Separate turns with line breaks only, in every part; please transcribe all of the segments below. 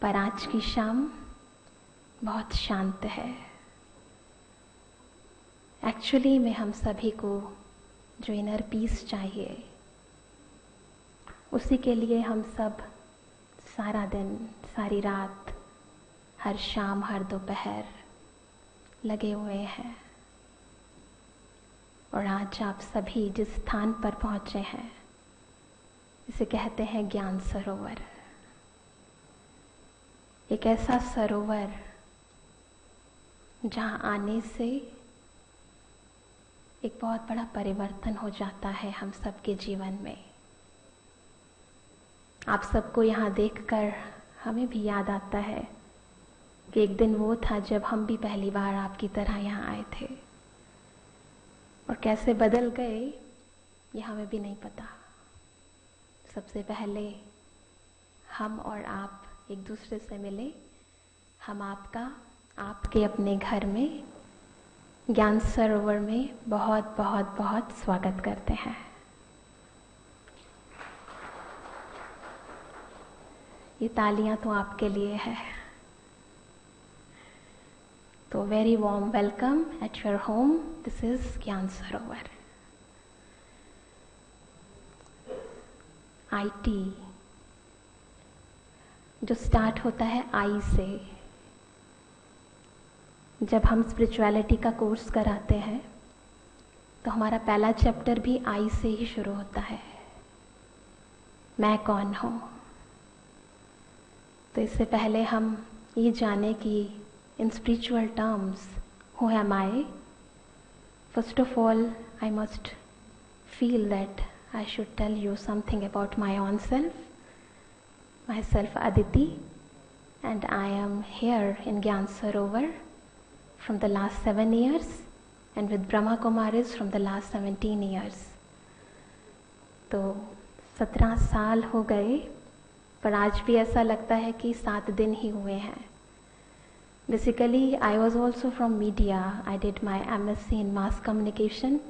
पर आज की शाम बहुत शांत है। एक्चुअली में हम सभी को जो इनर पीस चाहिए, उसी के लिए हम सब सारा दिन, सारी रात, हर शाम, हर दोपहर लगे हुए हैं। और आज आप सभी जिस स्थान पर पहुंचे हैं, इसे कहते हैं ज्ञान सरोवर। एक ऐसा सरोवर जहां आने से एक बहुत बड़ा परिवर्तन हो जाता है हम सबके जीवन में। आप सबको यहाँ देखकर हमें भी याद आता है कि एक दिन वो था जब हम भी पहली बार आपकी तरह यहाँ आए थे, और कैसे बदल गए ये हमें भी नहीं पता। सबसे पहले हम और आप एक दूसरे से मिले। हम आपके अपने घर में ज्ञान सरोवर में बहुत बहुत बहुत स्वागत करते हैं। ये तालियां तो आपके लिए है। तो very warm welcome at your home. This is ज्ञान सरोवर। IT जो स्टार्ट होता है आई से। जब हम स्पिरिचुअलिटी का कोर्स कराते हैं तो हमारा पहला चैप्टर भी आई से ही शुरू होता है। मैं कौन हूँ? तो इससे पहले हम ये जाने कि in spiritual terms, who am I? First of all, I must feel that I should tell you something about my own self. Myself Aditi, and I am here in Gyan Sarovar from the last 7 years, and with Brahma Kumaris from the last 17 years. तो 17 साल हो गए, पर आज भी ऐसा लगता है कि 7 दिन ही हुए हैं। Basically, I was also from media. I did my MSc in mass communication,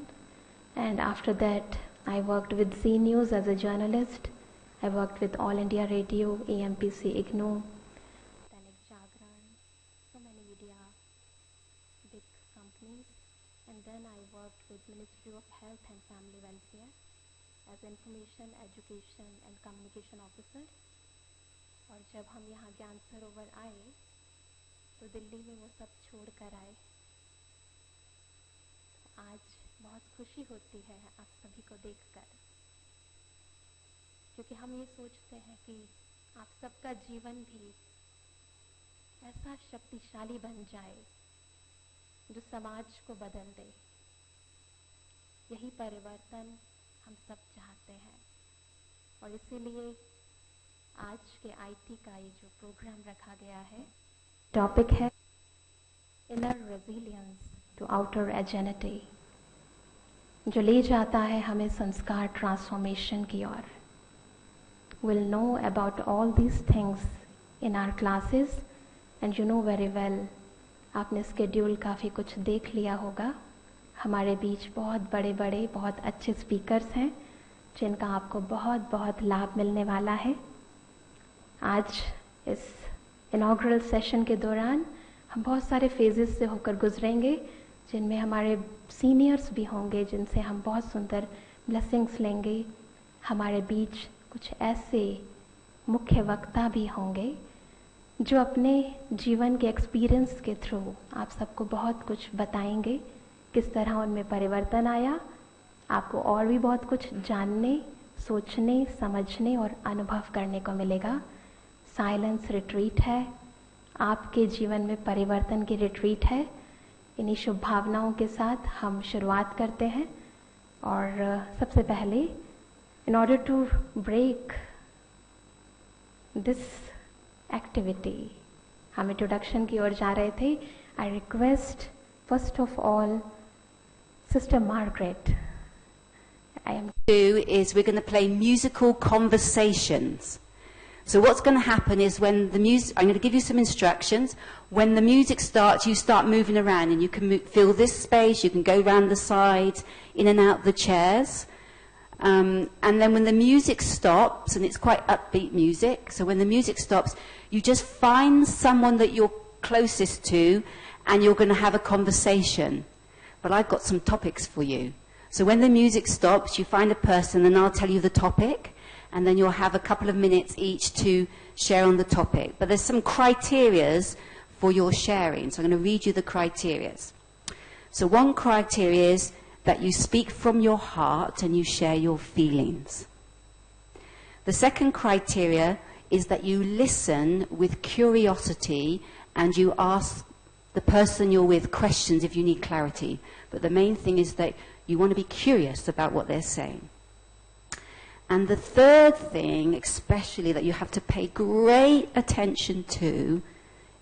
and after that I worked with Z News as a journalist. I worked with All India Radio, AMPC, IGNO, Dainik Jagran, so many media, big companies. And then I worked with Ministry of Health and Family Welfare as Information, Education and Communication Officer. और जब हम यहाँ ज्ञान सरोवर आए तो दिल्ली में वो सब छोड़ कर आए। आज बहुत खुशी होती है आप सभी को देखकर, क्योंकि हम ये सोचते हैं कि आप सबका जीवन भी ऐसा शक्तिशाली बन जाए जो समाज को बदल दे। यही परिवर्तन हम सब चाहते हैं, और इसीलिए आज के IT का ये जो प्रोग्राम रखा गया है, टॉपिक है inner resilience to outer agency, जो ले जाता है हमें संस्कार ट्रांसफॉर्मेशन की ओर। We'll know about all these things in our classes, and you know very well, आपने स्केड्यूल काफ़ी कुछ देख लिया होगा। हमारे बीच बहुत बड़े बड़े, बहुत अच्छे स्पीकर्स हैं जिनका आपको बहुत बहुत लाभ मिलने वाला है। आज इस इनॉग्रल सेशन के दौरान हम बहुत सारे फेजेस से होकर गुजरेंगे, जिनमें हमारे सीनियर्स भी होंगे जिनसे हम बहुत सुंदर ब्लेसिंग्स लेंगे। हमारे बीच कुछ ऐसे मुख्य वक्ता भी होंगे जो अपने जीवन के एक्सपीरियंस के थ्रू आप सबको बहुत कुछ बताएंगे, किस तरह उनमें परिवर्तन आया। आपको और भी बहुत कुछ जानने, सोचने, समझने और अनुभव करने को मिलेगा। साइलेंस रिट्रीट है, आपके जीवन में परिवर्तन की रिट्रीट है। इन्हीं शुभ भावनाओं के साथ हम शुरुआत करते हैं। और सबसे पहले, in order to break this activity, हम इंट्रोडक्शन की ओर जा रहे थे। I request first of all sister Margaret,
is we're going to play musical conversations. So what's going to happen is when the music, I'm going to give you some instructions. When the music starts, you start moving around, and you can fill this space, you can go around the sides, in and out the chairs. And then when the music stops, and it's quite upbeat music, so when the music stops, you just find someone that you're closest to, and you're going to have a conversation. But I've got some topics for you. So when the music stops, you find a person, and I'll tell you the topic, and then you'll have a couple of minutes each to share on the topic. But there's some criterias for your sharing, so I'm going to read you the criterias. So one criteria is that you speak from your heart and you share your feelings. The second criteria is that you listen with curiosity and you ask the person you're with questions if you need clarity. But the main thing is that you want to be curious about what they're saying. And the third thing, especially that you have to pay great attention to,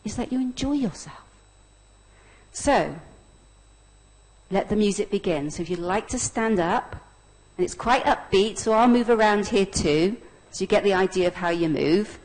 is that you enjoy yourself. So, let the music begin. So if you'd like to stand up, and it's quite upbeat, so I'll move around here too, so you get the idea of how you move.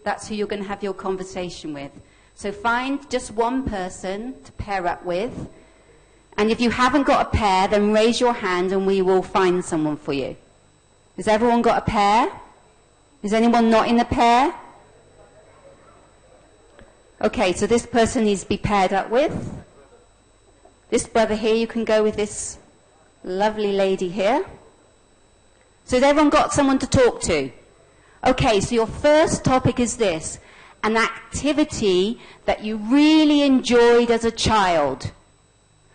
That's who you're going to have your conversation with. So find just one person to pair up with. And if you haven't got a pair, then raise your hand and we will find someone for you. Has everyone got a pair? Is anyone not in a pair? Okay, so this person needs to be paired up with. This brother here, you can go with this lovely lady here. So has everyone got someone to talk to? Okay, so your first topic is this: an activity that you really enjoyed as a child.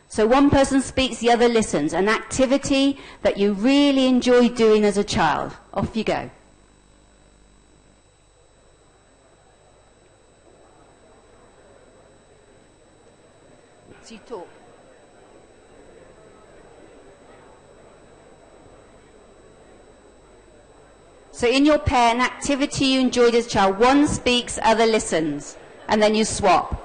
So one person speaks, the other listens. An activity that you really enjoyed doing as a child. Off you go. So you talk. So in your pair, an activity you enjoyed as a child, one speaks, other listens, and then you swap.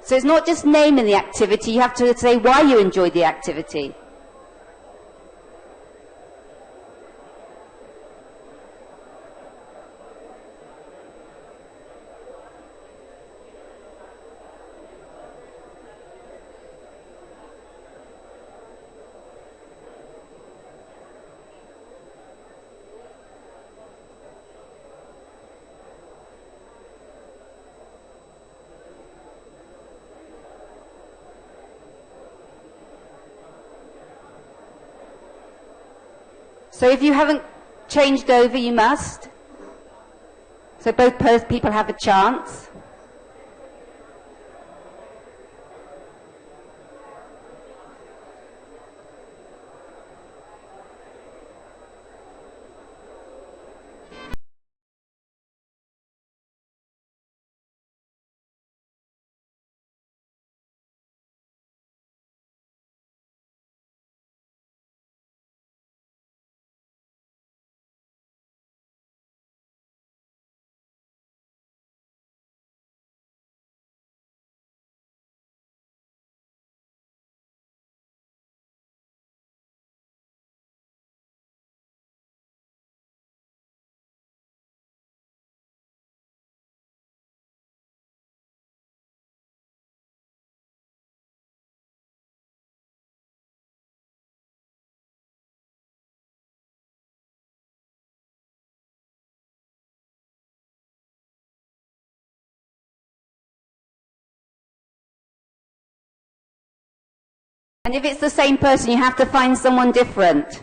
So it's not just naming the activity, you have to say why you enjoyed the activity. So if you haven't changed over, you must. So both people have a chance. And if it's the same person, you have to find someone different.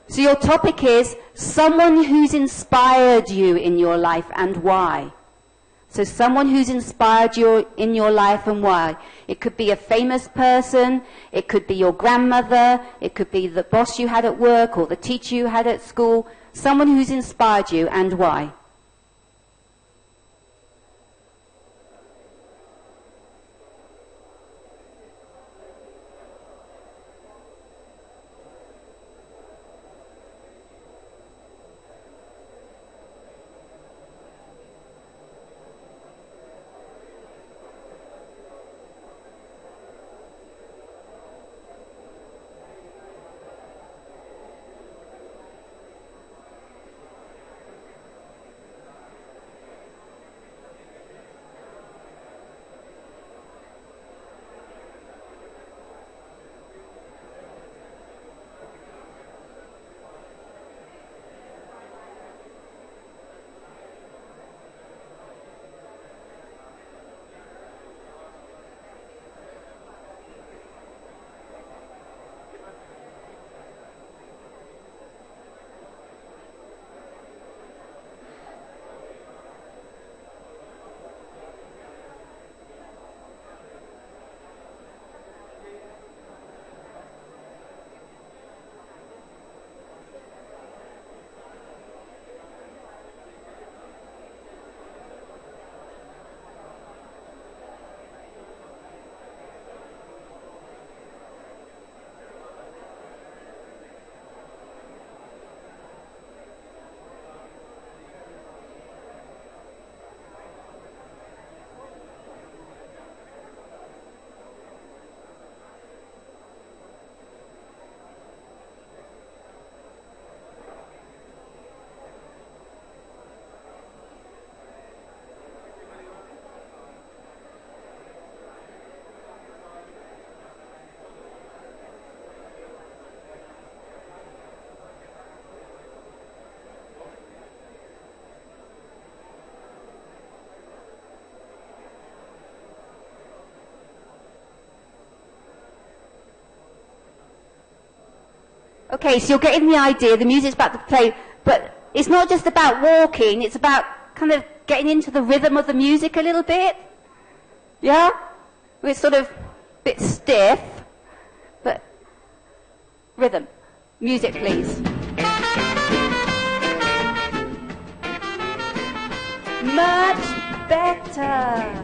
So your topic is someone who's inspired you in your life and why. So someone who's inspired you in your life and why. It could be a famous person, it could be your grandmother, it could be the boss you had at work or the teacher you had at school. Someone who's inspired you and why. Okay, so you're getting the idea, the music's about to play, but it's not just about walking, it's about kind of getting into the rhythm of the music a little bit. Yeah? It's sort of a bit stiff, but rhythm. Music, please. Much better.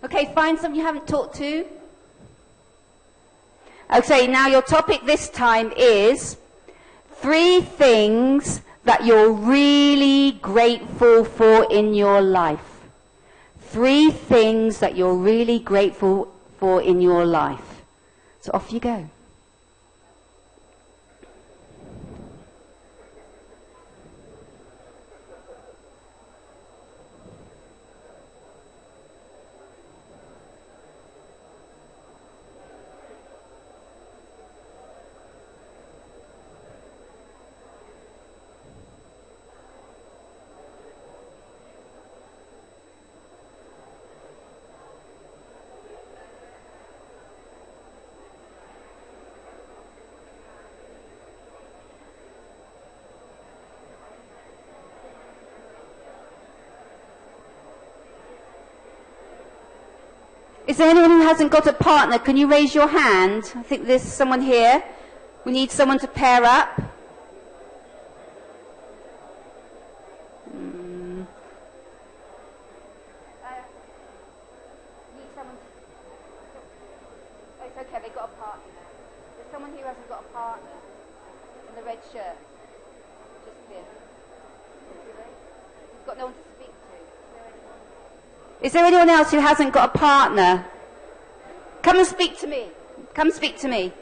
Okay, find someone you haven't talked to. Okay, now your topic this time is 3 things that you're really grateful for in your life. 3 things that you're really grateful for in your life. So off you go. Is there anyone who hasn't got a partner? Can you raise your hand? I think there's someone here. We need someone to pair up. Need someone to... Oh, it's okay, they've got a partner. There's someone who hasn't got a partner in the red shirt. Just here. You've got no one to speak to. Is there anyone? Is there anyone else who hasn't got a partner? Come and speak to me. Come speak to me.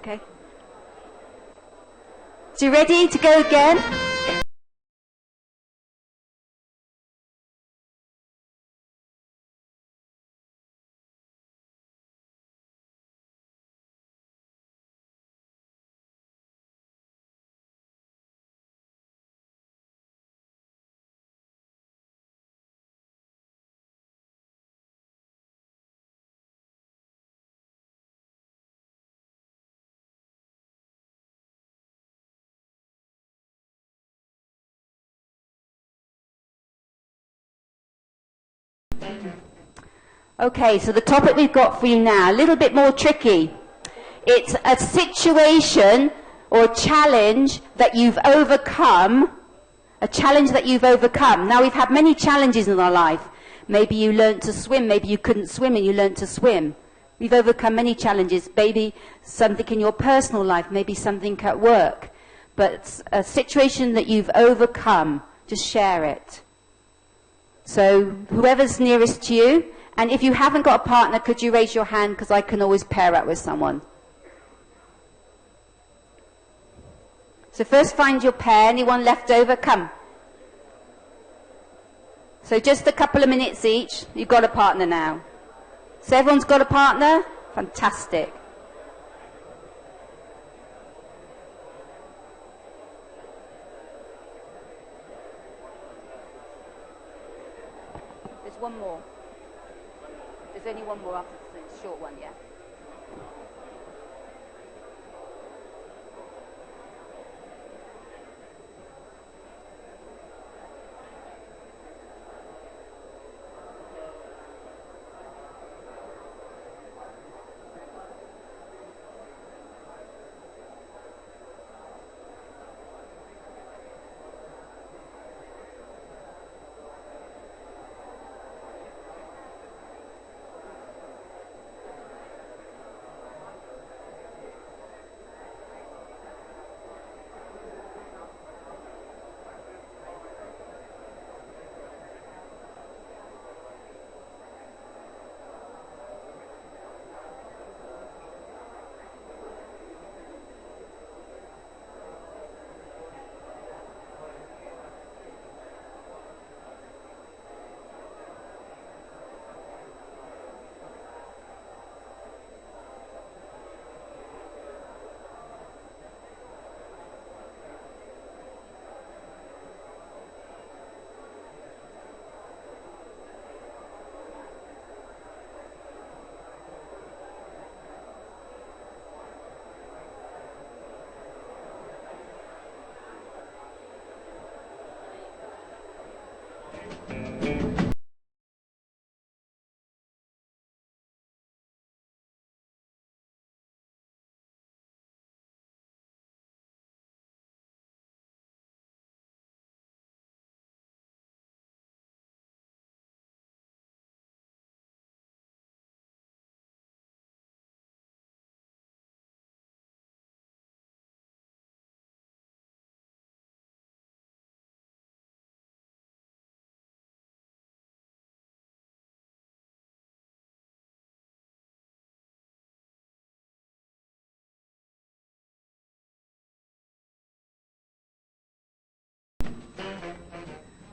Okay. So you ready to go again? Okay, so the topic we've got for you now, a little bit more tricky. It's a situation or a challenge that you've overcome, a challenge that you've overcome. Now, we've had many challenges in our life. Maybe you learned to swim, maybe you couldn't swim and you learned to swim. We've overcome many challenges, maybe something in your personal life, maybe something at work. But a situation that you've overcome, just share it. So whoever's nearest to you, and if you haven't got a partner, could you raise your hand, because I can always pair up with someone. So first find your pair. Anyone left over? Come. So just a couple of minutes each. You've got a partner now. So everyone's got a partner? Fantastic. There's one more. There's only one more after the short one, yeah?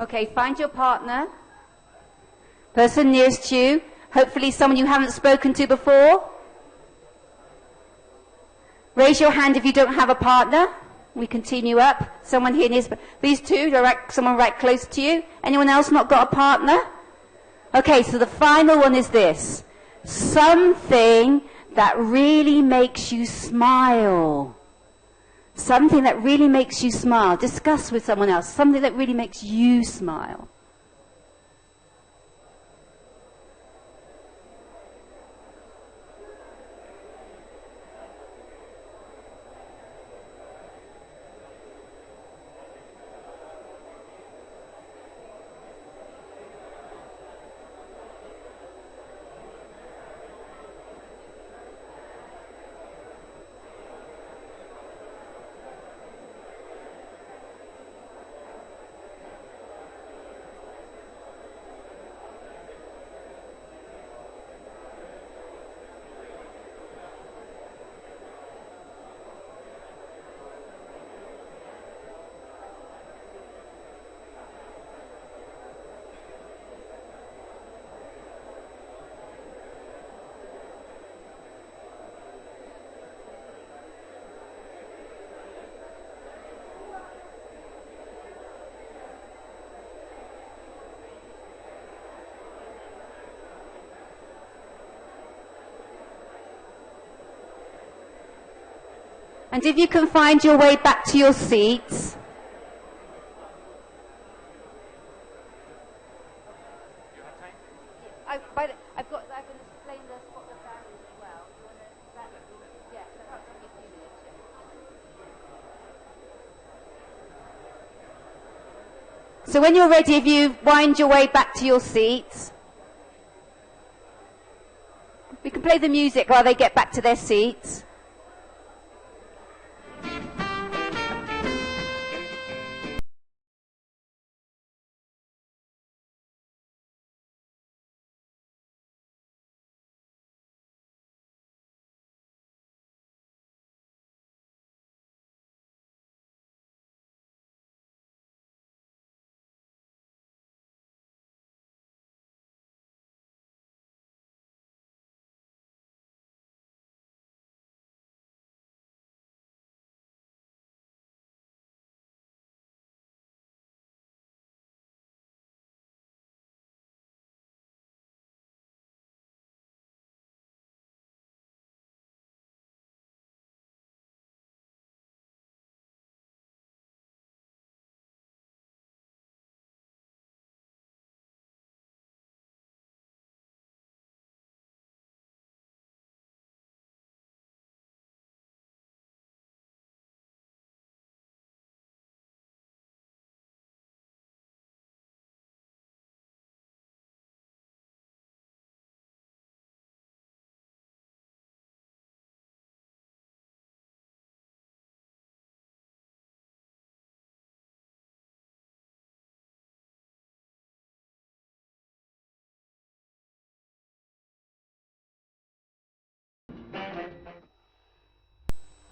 Okay, find your partner. Person nearest to you. Hopefully someone you haven't spoken to before. Raise your hand if you don't have a partner. We continue up. Someone here near. These two, someone right close to you. Anyone else not got a partner? Okay, so the final one is this. Something that really makes you smile. Something that really makes you smile. Discuss with someone else. Something that really makes you smile. And if you can find your way back to your seats. I've got explained the spot the family as well. Yeah, so that's only a few minutes. So when you're ready, if you wind your way back to your seats. We can play the music while they get back to their seats.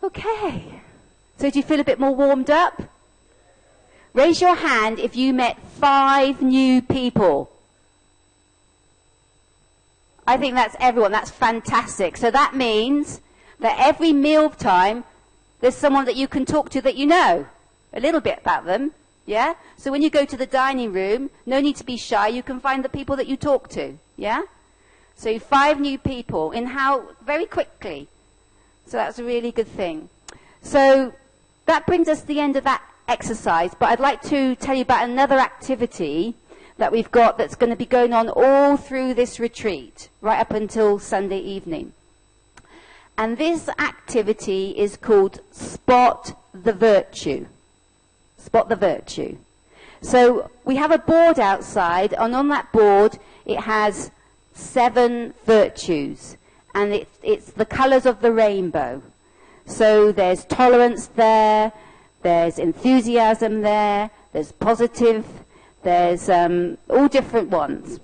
Okay. So do you feel a bit more warmed up? Raise your hand if you met 5 new people. I think that's everyone. That's fantastic. So that means that every meal time, there's someone that you can talk to that you know a little bit about them. Yeah? So when you go to the dining room, no need to be shy. You can find the people that you talk to. Yeah? So 5 new people in how very quickly. So that's a really good thing. So that brings us to the end of that exercise. But I'd like to tell you about another activity that we've got that's going to be going on all through this retreat, right up until Sunday evening. And this activity is called Spot the Virtue. Spot the Virtue. So we have a board outside, and on that board it has 7 virtues. And it's the colours of the rainbow. So there's tolerance there, there's enthusiasm there's positive, there's all different ones.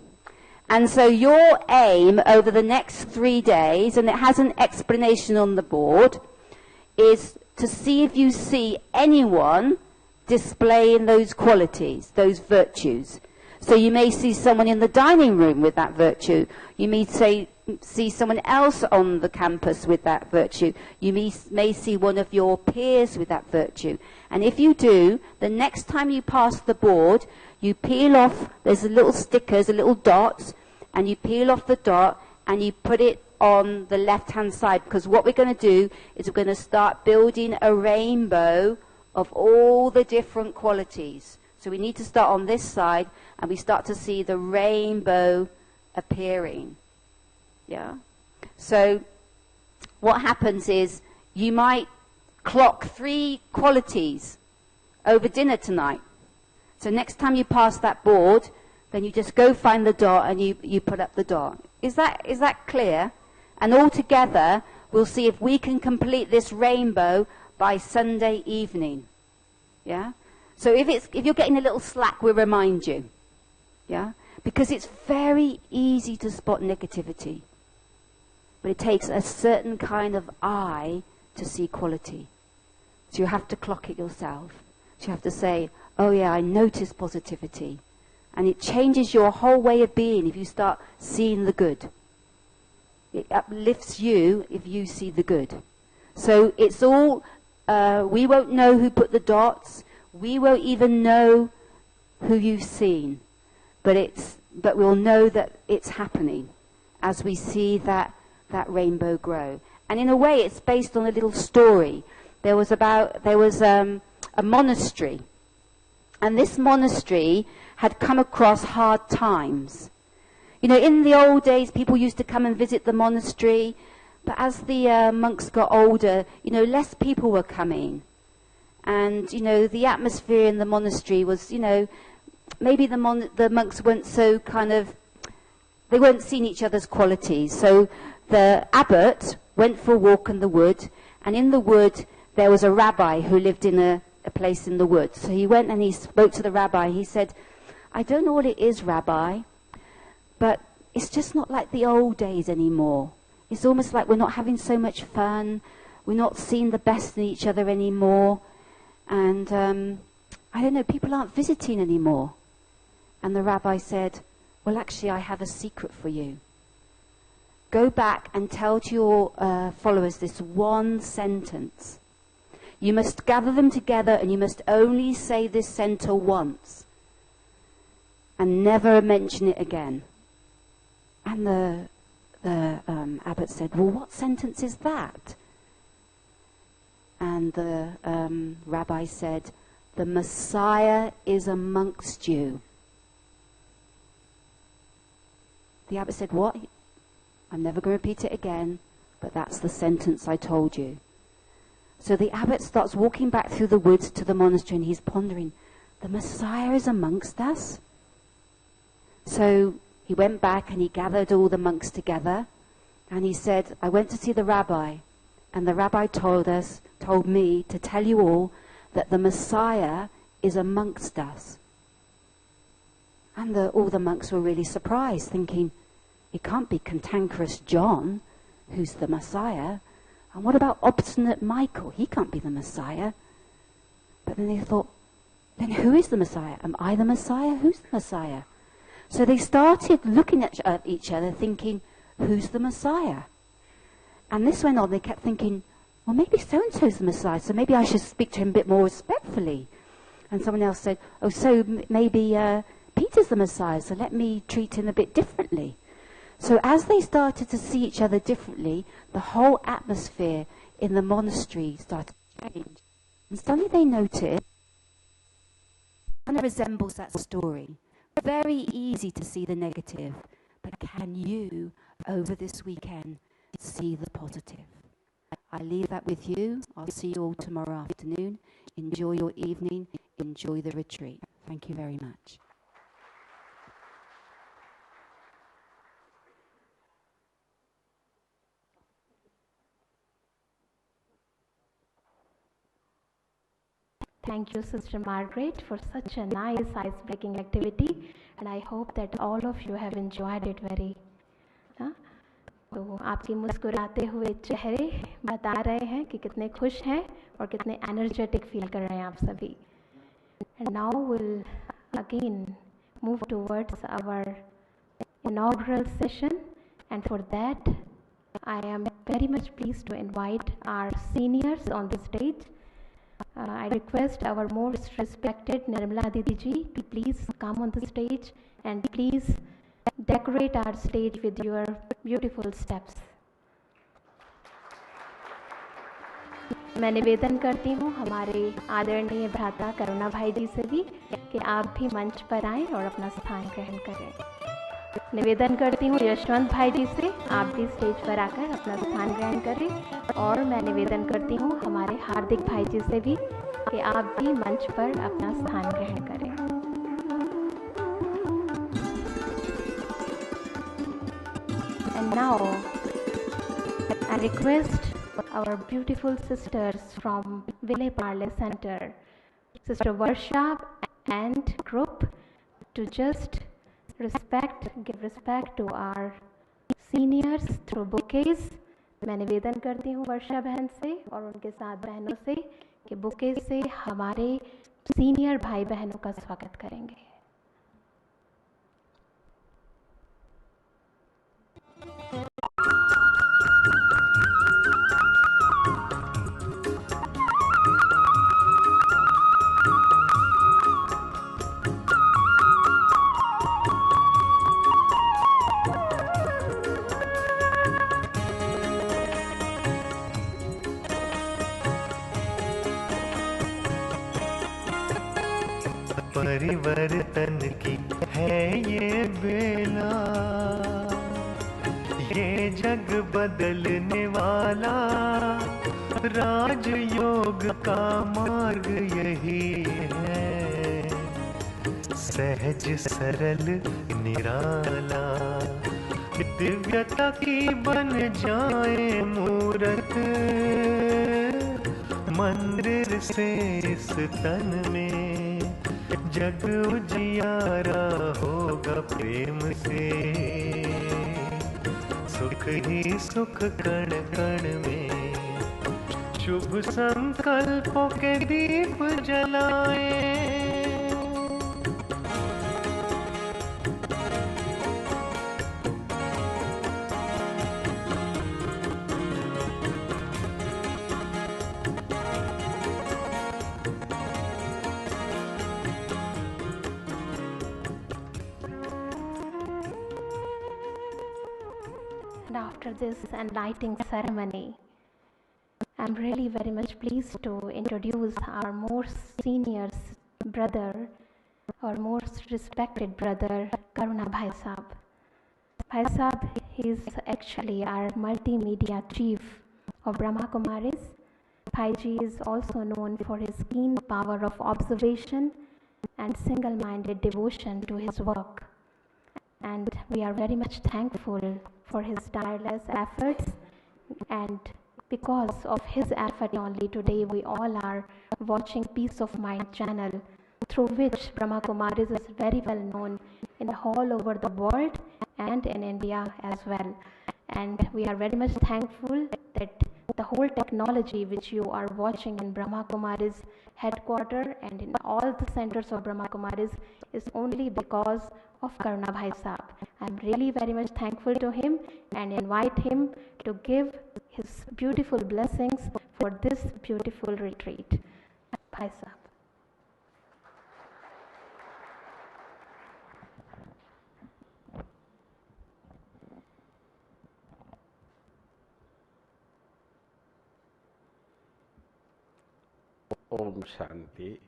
And so your aim over the next 3 days, and it has an explanation on the board, is to see if you see anyone displaying those qualities, those virtues. So you may see someone in the dining room with that virtue. You may see someone else on the campus with that virtue. You may see one of your peers with that virtue. And if you do, the next time you pass the board, you peel off, there's a little stickers, a little dots, and you peel off the dot and you put it on the left-hand side. Because what we're going to do is we're going to start building a rainbow of all the different qualities. So we need to start on this side, and we start to see the rainbow appearing. Yeah? So what happens is you might clock 3 qualities over dinner tonight. So next time you pass that board, then you just go find the dot and you put up the dot. Is that clear? And all together, we'll see if we can complete this rainbow by Sunday evening. Yeah? So if you're getting a little slack, we'll remind you. Yeah? Because it's very easy to spot negativity. But it takes a certain kind of eye to see quality. So you have to clock it yourself. So you have to say, oh yeah, I notice positivity. And it changes your whole way of being if you start seeing the good. It uplifts you if you see the good. So it's all, we won't know who put the dots. We won't even know who you've seen. But we'll know that it's happening as we see that rainbow grow. And in a way, it's based on a little story. There was a monastery. And this monastery had come across hard times. You know, in the old days, people used to come and visit the monastery. But as the monks got older, you know, less people were coming. And, you know, the atmosphere in the monastery was, you know, maybe the monks weren't so they weren't seeing each other's qualities. So the abbot went for a walk in the wood, and in the wood there was a rabbi who lived in a place in the woods. So he went and he spoke to the rabbi. He said, I don't know what it is, Rabbi, but it's just not like the old days anymore. It's almost like we're not having so much fun. We're not seeing the best in each other anymore. And I don't know, people aren't visiting anymore. And the rabbi said, well, actually, I have a secret for you. Go back and tell to your followers this one sentence. You must gather them together and you must only say this sentence once. And never mention it again. And the abbot said, well, what sentence is that? And the rabbi said, the Messiah is amongst you. The abbot said, what? I'm never going to repeat it again, but that's the sentence I told you. So the abbot starts walking back through the woods to the monastery, and he's pondering, the Messiah is amongst us? So he went back and he gathered all the monks together, and he said, I went to see the rabbi, and the rabbi told me to tell you all that the Messiah is amongst us. And all the monks were really surprised, thinking, it can't be cantankerous John, who's the Messiah. And what about obstinate Michael? He can't be the Messiah. But then they thought, then who is the Messiah? Am I the Messiah? Who's the Messiah? So they started looking at each other, thinking, who's the Messiah? And this went on. They kept thinking, well, maybe so-and-so's the Messiah, so maybe I should speak to him a bit more respectfully. And someone else said, oh, so maybe Peter's the Messiah, so let me treat him a bit differently. So as they started to see each other differently, the whole atmosphere in the monastery started to change. And suddenly they noticed, kind of resembles that story. Very easy to see the negative, but can you, over this weekend, see the positive? I leave that with you. I'll see you all tomorrow afternoon. Enjoy your evening. Enjoy the retreat. Thank you very much.
Thank you, Sister Margaret, for such a nice ice-breaking activity, and I hope that all of you have enjoyed it very. तो आपके मुस्कुराते हुए चेहरे बता रहे हैं कि कितने खुश हैं और कितने एनर्जेटिक फील कर रहे हैं आप सभी. And now we'll again move towards our inaugural session, and for that I am very much pleased to invite our seniors on the stage. I request our most respected Nirmala Didi ji to please come on the stage and please decorate our stage with your beautiful steps. मैं निवेदन करती हूँ हमारे आदरणीय भ्राता करुणा भाई जी से भी कि आप भी मंच पर आएं और अपना स्थान ग्रहण करें। निवेदन करती हूँ यशवंत भाई जी से आप भी स्टेज पर आकर अपना स्थान ग्रहण करें। और मैं निवेदन करती हूँ हमारे हार्दिक भाई जी से भी कि आप भी मंच पर अपना स्थान ग्रहण करें। And now I request our beautiful sisters from Vile Parle Center, Sister Varsha and group, to just give respect to our seniors through bouquets. मैं निवेदन करती हूँ वर्षा बहन से और उनके साथ बहनों से कि बुके से हमारे सीनियर भाई बहनों का स्वागत करेंगे।
परिवर्तन की है ये बेला, ये जग बदलने वाला, राजयोग का मार्ग यही है, सहज सरल निराला, दिव्यता की बन जाए मूरत, मंदिर से इस तन में जग उजियारा होगा प्रेम से, सुख ही सुख कण कण में, शुभ संकल्पों के दीप जलाए।
And after this enlightening ceremony, I'm really very much pleased to introduce our most senior brother, our most respected brother, Karuna Bhai Sahab. Bhai Sahab is actually our multimedia chief of Brahma Kumaris. Bhai Ji is also known for his keen power of observation and single-minded devotion to his work. And we are very much thankful for his tireless efforts, and because of his effort only today we all are watching Peace of Mind channel, through which Brahma Kumaris is very well known in all over the world and in India as well. And we are very much thankful that the whole technology which you are watching in Brahma Kumaris headquarters and in all the centers of Brahma Kumaris is only because of Karuna Bhai Sahab. I am really very much thankful to him and invite him to give his beautiful blessings for this beautiful retreat. Bhai Sahab.
Om Shanti.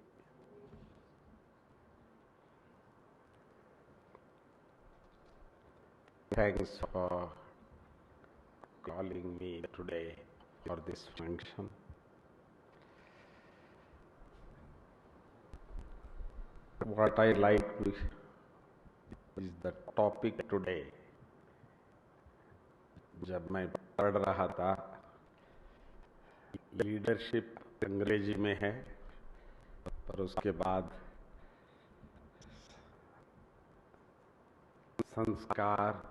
Thanks for calling me today for this function. What I like is the topic today. जब मैं पढ़ रहा था, leadership अंग्रेजी में है, पर उसके बाद संस्कार,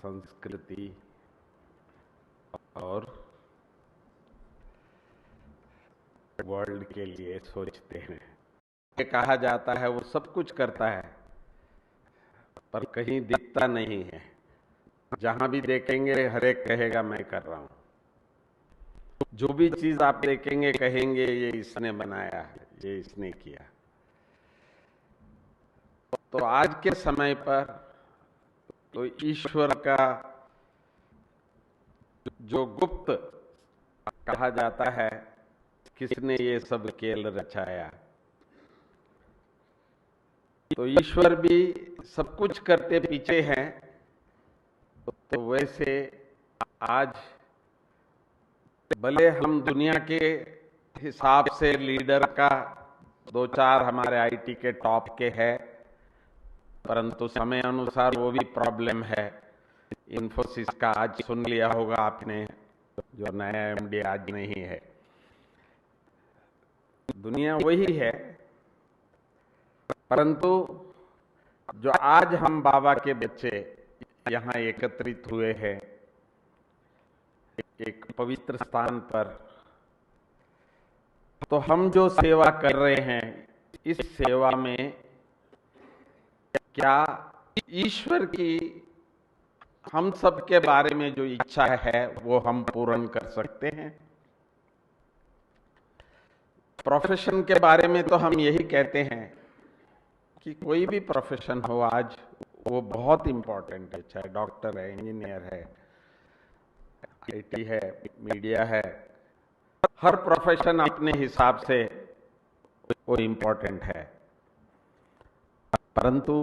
संस्कृति और वर्ल्ड के लिए सोचते हैं। ये कहा जाता है वो सब कुछ करता है, पर कहीं दिखता नहीं है। जहां भी देखेंगे हर एक कहेगा मैं कर रहा हूं। जो भी चीज आप देखेंगे कहेंगे ये इसने बनाया है, ये इसने किया। तो आज के समय पर तो ईश्वर का जो गुप्त कहा जाता है, किसने ये सब खेल रचाया, तो ईश्वर भी सब कुछ करते पीछे हैं। तो वैसे आज भले हम दुनिया के हिसाब से लीडर का 2-4 हमारे आईटी के टॉप के है, परंतु समय अनुसार वो भी प्रॉब्लम है। इन्फोसिस का आज सुन लिया होगा आपने, जो नया एमडी आज नहीं है। दुनिया वही है, परंतु जो आज हम बाबा के बच्चे यहाँ एकत्रित हुए हैं एक पवित्र स्थान पर, तो हम जो सेवा कर रहे हैं, इस सेवा में क्या ईश्वर की हम सब के बारे में जो इच्छा है वो हम पूर्ण कर सकते हैं? प्रोफेशन के बारे में तो हम यही कहते हैं कि कोई भी प्रोफेशन हो आज वो बहुत इंपॉर्टेंट है, चाहे डॉक्टर है, इंजीनियर है, आईटी है, मीडिया है, हर प्रोफेशन अपने हिसाब से वो इंपॉर्टेंट है। परंतु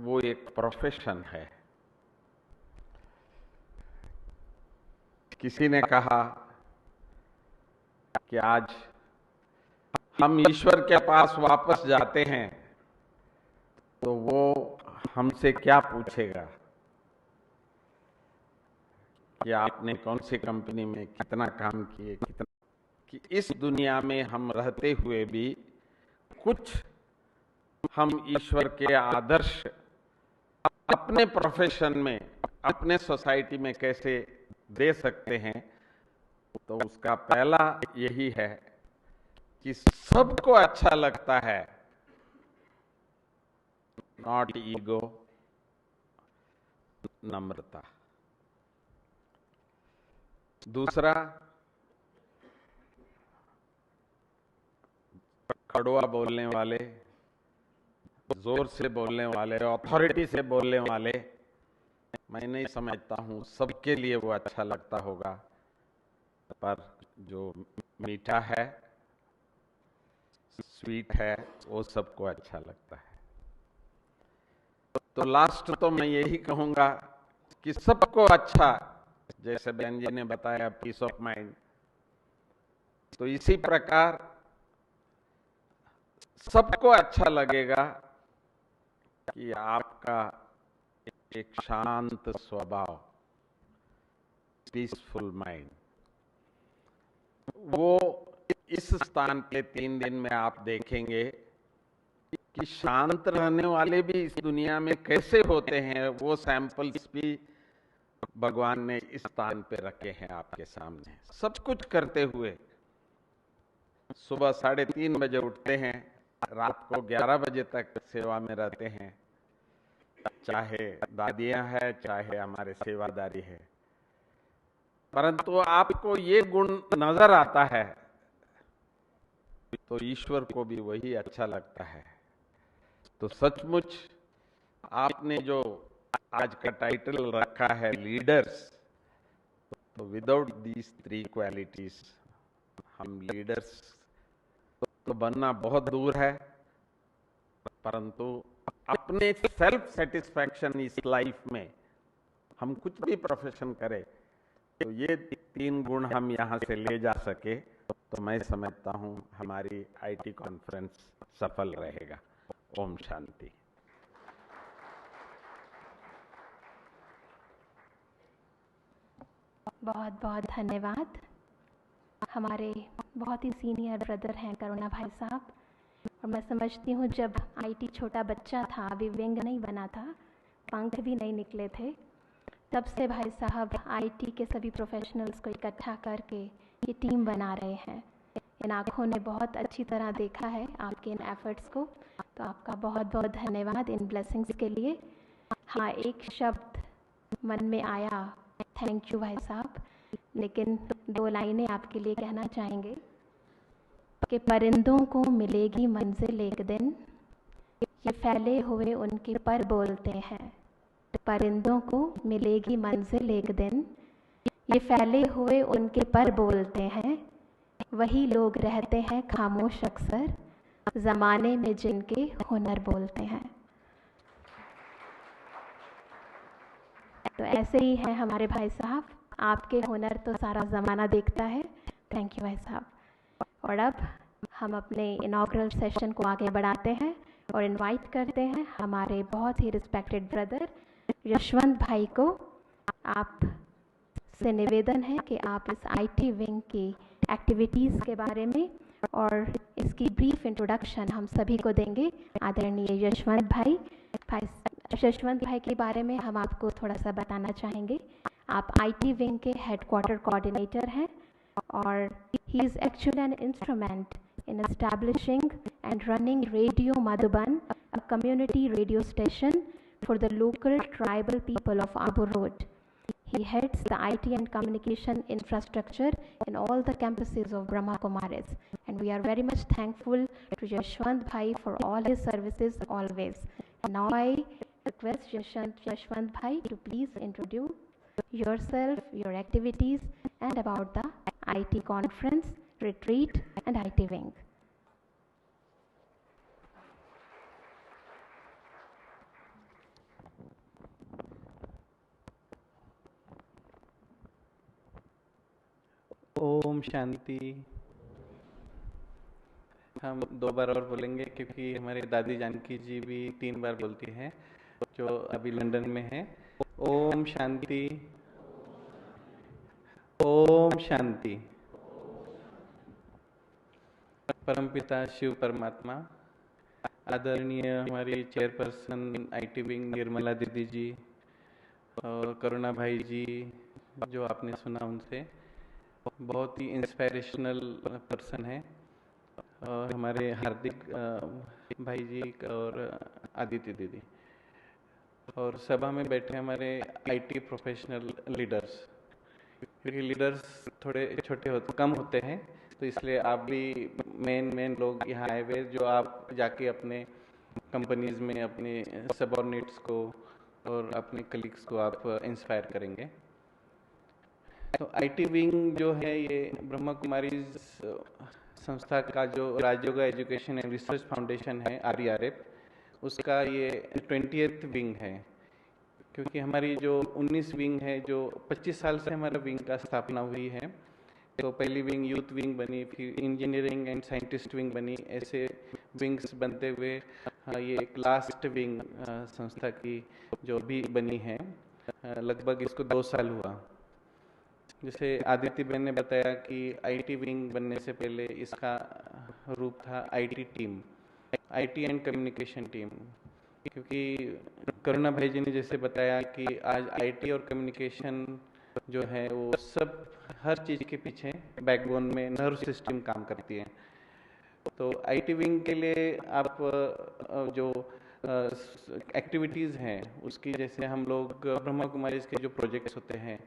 वो एक प्रोफेशन है। किसी ने कहा कि आज हम ईश्वर के पास वापस जाते हैं तो वो हमसे क्या पूछेगा कि आपने कौन सी कंपनी में कितना काम किए, कितना कि इस दुनिया में हम रहते हुए भी कुछ हम ईश्वर के आदर्श अपने प्रोफेशन में, अपने सोसाइटी में कैसे दे सकते हैं। तो उसका पहला यही है कि सबको अच्छा लगता है, नॉट ईगो, नम्रता। दूसरा, कड़वा बोलने वाले, जोर से बोलने वाले, अथॉरिटी से बोलने वाले, मैं नहीं समझता हूं सबके लिए वो अच्छा लगता होगा, पर जो मीठा है, स्वीट है, वो सबको अच्छा लगता है। तो लास्ट तो मैं यही कहूंगा कि सबको अच्छा, जैसे बहन जी ने बताया पीस ऑफ माइंड, तो इसी प्रकार सबको अच्छा लगेगा कि आपका एक शांत स्वभाव, पीसफुल माइंड, वो इस स्थान पे 3 दिन में आप देखेंगे कि शांत रहने वाले भी इस दुनिया में कैसे होते हैं। वो सैंपल्स भी भगवान ने इस स्थान पे रखे हैं आपके सामने। सब कुछ करते हुए सुबह 3:30 बजे उठते हैं, रात को 11 बजे तक सेवा में रहते हैं, चाहे दादियां हैं, चाहे हमारे सेवादारी है, परंतु आपको ये गुण नजर आता है तो ईश्वर को भी वही अच्छा लगता है। तो सचमुच आपने जो आज का टाइटल रखा है लीडर्स, तो विदाउट दीज 3 क्वालिटीज हम लीडर्स तो बनना बहुत दूर है, परंतु अपने सेल्फ सेटिस्फैक्शन इस लाइफ में हम कुछ भी प्रोफेशन करें तो ये 3 गुण हम यहाँ से ले जा सके तो मैं समझता हूँ हमारी आईटी कॉन्फ्रेंस सफल रहेगा। ओम शांति।
बहुत बहुत धन्यवाद। हमारे बहुत ही सीनियर ब्रदर हैं करुणा भाई साहब, और मैं समझती हूँ जब आईटी छोटा बच्चा था, अभी विंग नहीं बना था, पंख भी नहीं निकले थे, तब से भाई साहब आईटी के सभी प्रोफेशनल्स को इकट्ठा करके ये टीम बना रहे हैं। इन आँखों ने बहुत अच्छी तरह देखा है आपके इन एफर्ट्स को, तो आपका बहुत बहुत धन्यवाद इन ब्लेसिंग्स के लिए। हाँ, एक शब्द मन में आया, थैंक यू भाई साहब, लेकिन 2 लाइनें आपके लिए कहना चाहेंगे कि परिंदों को मिलेगी मंजिल एक दिन, ये फैले हुए उनके पर बोलते हैं। परिंदों को मिलेगी मंजिल एक दिन, ये फैले हुए उनके पर बोलते हैं। वही लोग रहते हैं खामोश अक्सर, ज़माने में जिनके हुनर बोलते हैं। तो ऐसे ही हैं हमारे भाई साहब, आपके हुनर तो सारा ज़माना देखता है। थैंक यू भाई साहब। और अब हम अपने इनॉग्रल सेशन को आगे बढ़ाते हैं और इनवाइट करते हैं हमारे बहुत ही रिस्पेक्टेड ब्रदर यशवंत भाई को। आप से निवेदन है कि आप इस आईटी विंग की एक्टिविटीज़ के बारे में और इसकी ब्रीफ इंट्रोडक्शन हम सभी को देंगे। आदरणीय यशवंत भाई यशवंत भाई के बारे में हम आपको थोड़ा सा बताना चाहेंगे। आप आईटी विंग के हेडक्वार्टर कोऑर्डिनेटर हैं और he is actually an instrument in establishing and running Radio Madhuban, a community radio station for the local tribal people of Abu Road. He heads the IT and communication infrastructure in all the campuses of Brahma Kumaris, and we are very much thankful to Yashwant Bhai for all his services always. And now I request Yashwant Bhai to please introduce yourself, your activities, and about the IT conference, retreat, and IT wing.
Om Shanti. हम 2 बार और बोलेंगे क्योंकि हमारी दादी जानकी जी भी 3 बार बोलती हैं, जो अभी लंदन में है। ओम शांति, ओम शांति। परमपिता शिव परमात्मा, आदरणीय हमारी चेयरपर्सन आईटी विंग निर्मला दीदी जी और करुणा भाई जी, जो आपने सुना उनसे, बहुत ही इंस्पायरेशनल पर्सन है। और हमारे हार्दिक भाई जी और आदित्य दीदी, और सभा में बैठे हमारे आईटी प्रोफेशनल लीडर्स, क्योंकि लीडर्स थोड़े छोटे कम होते हैं, तो इसलिए आप भी मेन लोग यहाँ आए हुए, जो आप जाके अपने कंपनीज में अपने सबऑर्डिनेट्स को और अपने कलीग्स को आप इंस्पायर करेंगे। तो आईटी विंग जो है ये ब्रह्मा कुमारीज संस्था का जो Rajyoga education and research foundation है RERF, उसका ये 20th विंग है। क्योंकि हमारी जो 19 विंग है, जो 25 साल से हमारा विंग का स्थापना हुई है, तो पहली विंग यूथ विंग बनी, फिर इंजीनियरिंग एंड साइंटिस्ट विंग बनी, ऐसे विंग्स बनते हुए ये एक लास्ट विंग संस्था की जो भी बनी है, लगभग इसको 2 साल हुआ। जैसे आदित्य बहन ने बताया कि आईटी विंग बनने से पहले इसका रूप था IT team, IT and communication team. क्योंकि करुणा भाई जी ने जैसे बताया कि आज आईटी और कम्युनिकेशन जो है वो सब हर चीज़ के पीछे बैकबोन में नर्व सिस्टम काम करती है। तो आईटी विंग के लिए आप जो एक्टिविटीज़ हैं उसकी, जैसे हम लोग ब्रह्मा कुमारीज के जो प्रोजेक्ट्स होते हैं,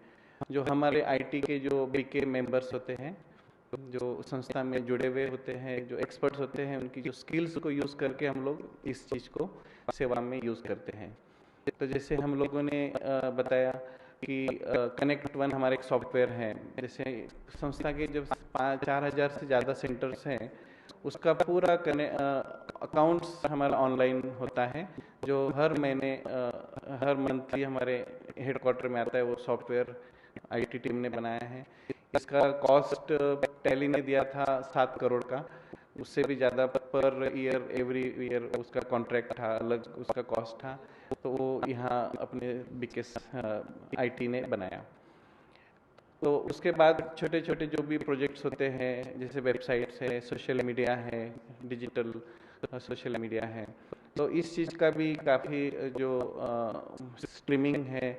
जो हमारे आईटी के जो बीके मेंबर्स होते हैं, जो संस्था में जुड़े हुए होते हैं, जो एक्सपर्ट्स होते हैं, उनकी जो स्किल्स को यूज़ करके हम लोग इस चीज़ को सेवा में यूज़ करते हैं। तो जैसे हम लोगों ने बताया कि कनेक्ट वन हमारा एक सॉफ्टवेयर है। जैसे संस्था के जब 4,000 से ज़्यादा सेंटर्स हैं, उसका पूरा अकाउंट्स हमारा ऑनलाइन होता है, जो हर महीने हर मंथली हमारे हेडक्वार्टर में आता है। वो सॉफ्टवेयर आईटी टीम ने बनाया है। इसका कॉस्ट टैली ने दिया था 7 करोड़ का, उससे भी ज़्यादा पर ईयर एवरी ईयर उसका कॉन्ट्रैक्ट था, अलग उसका कॉस्ट था। तो वो यहाँ अपने बीकेस आईटी ने बनाया। तो उसके बाद छोटे छोटे जो भी प्रोजेक्ट्स होते हैं, जैसे वेबसाइट्स है, सोशल मीडिया है, डिजिटल सोशल मीडिया है, तो इस चीज़ का भी काफ़ी जो स्ट्रीमिंग है,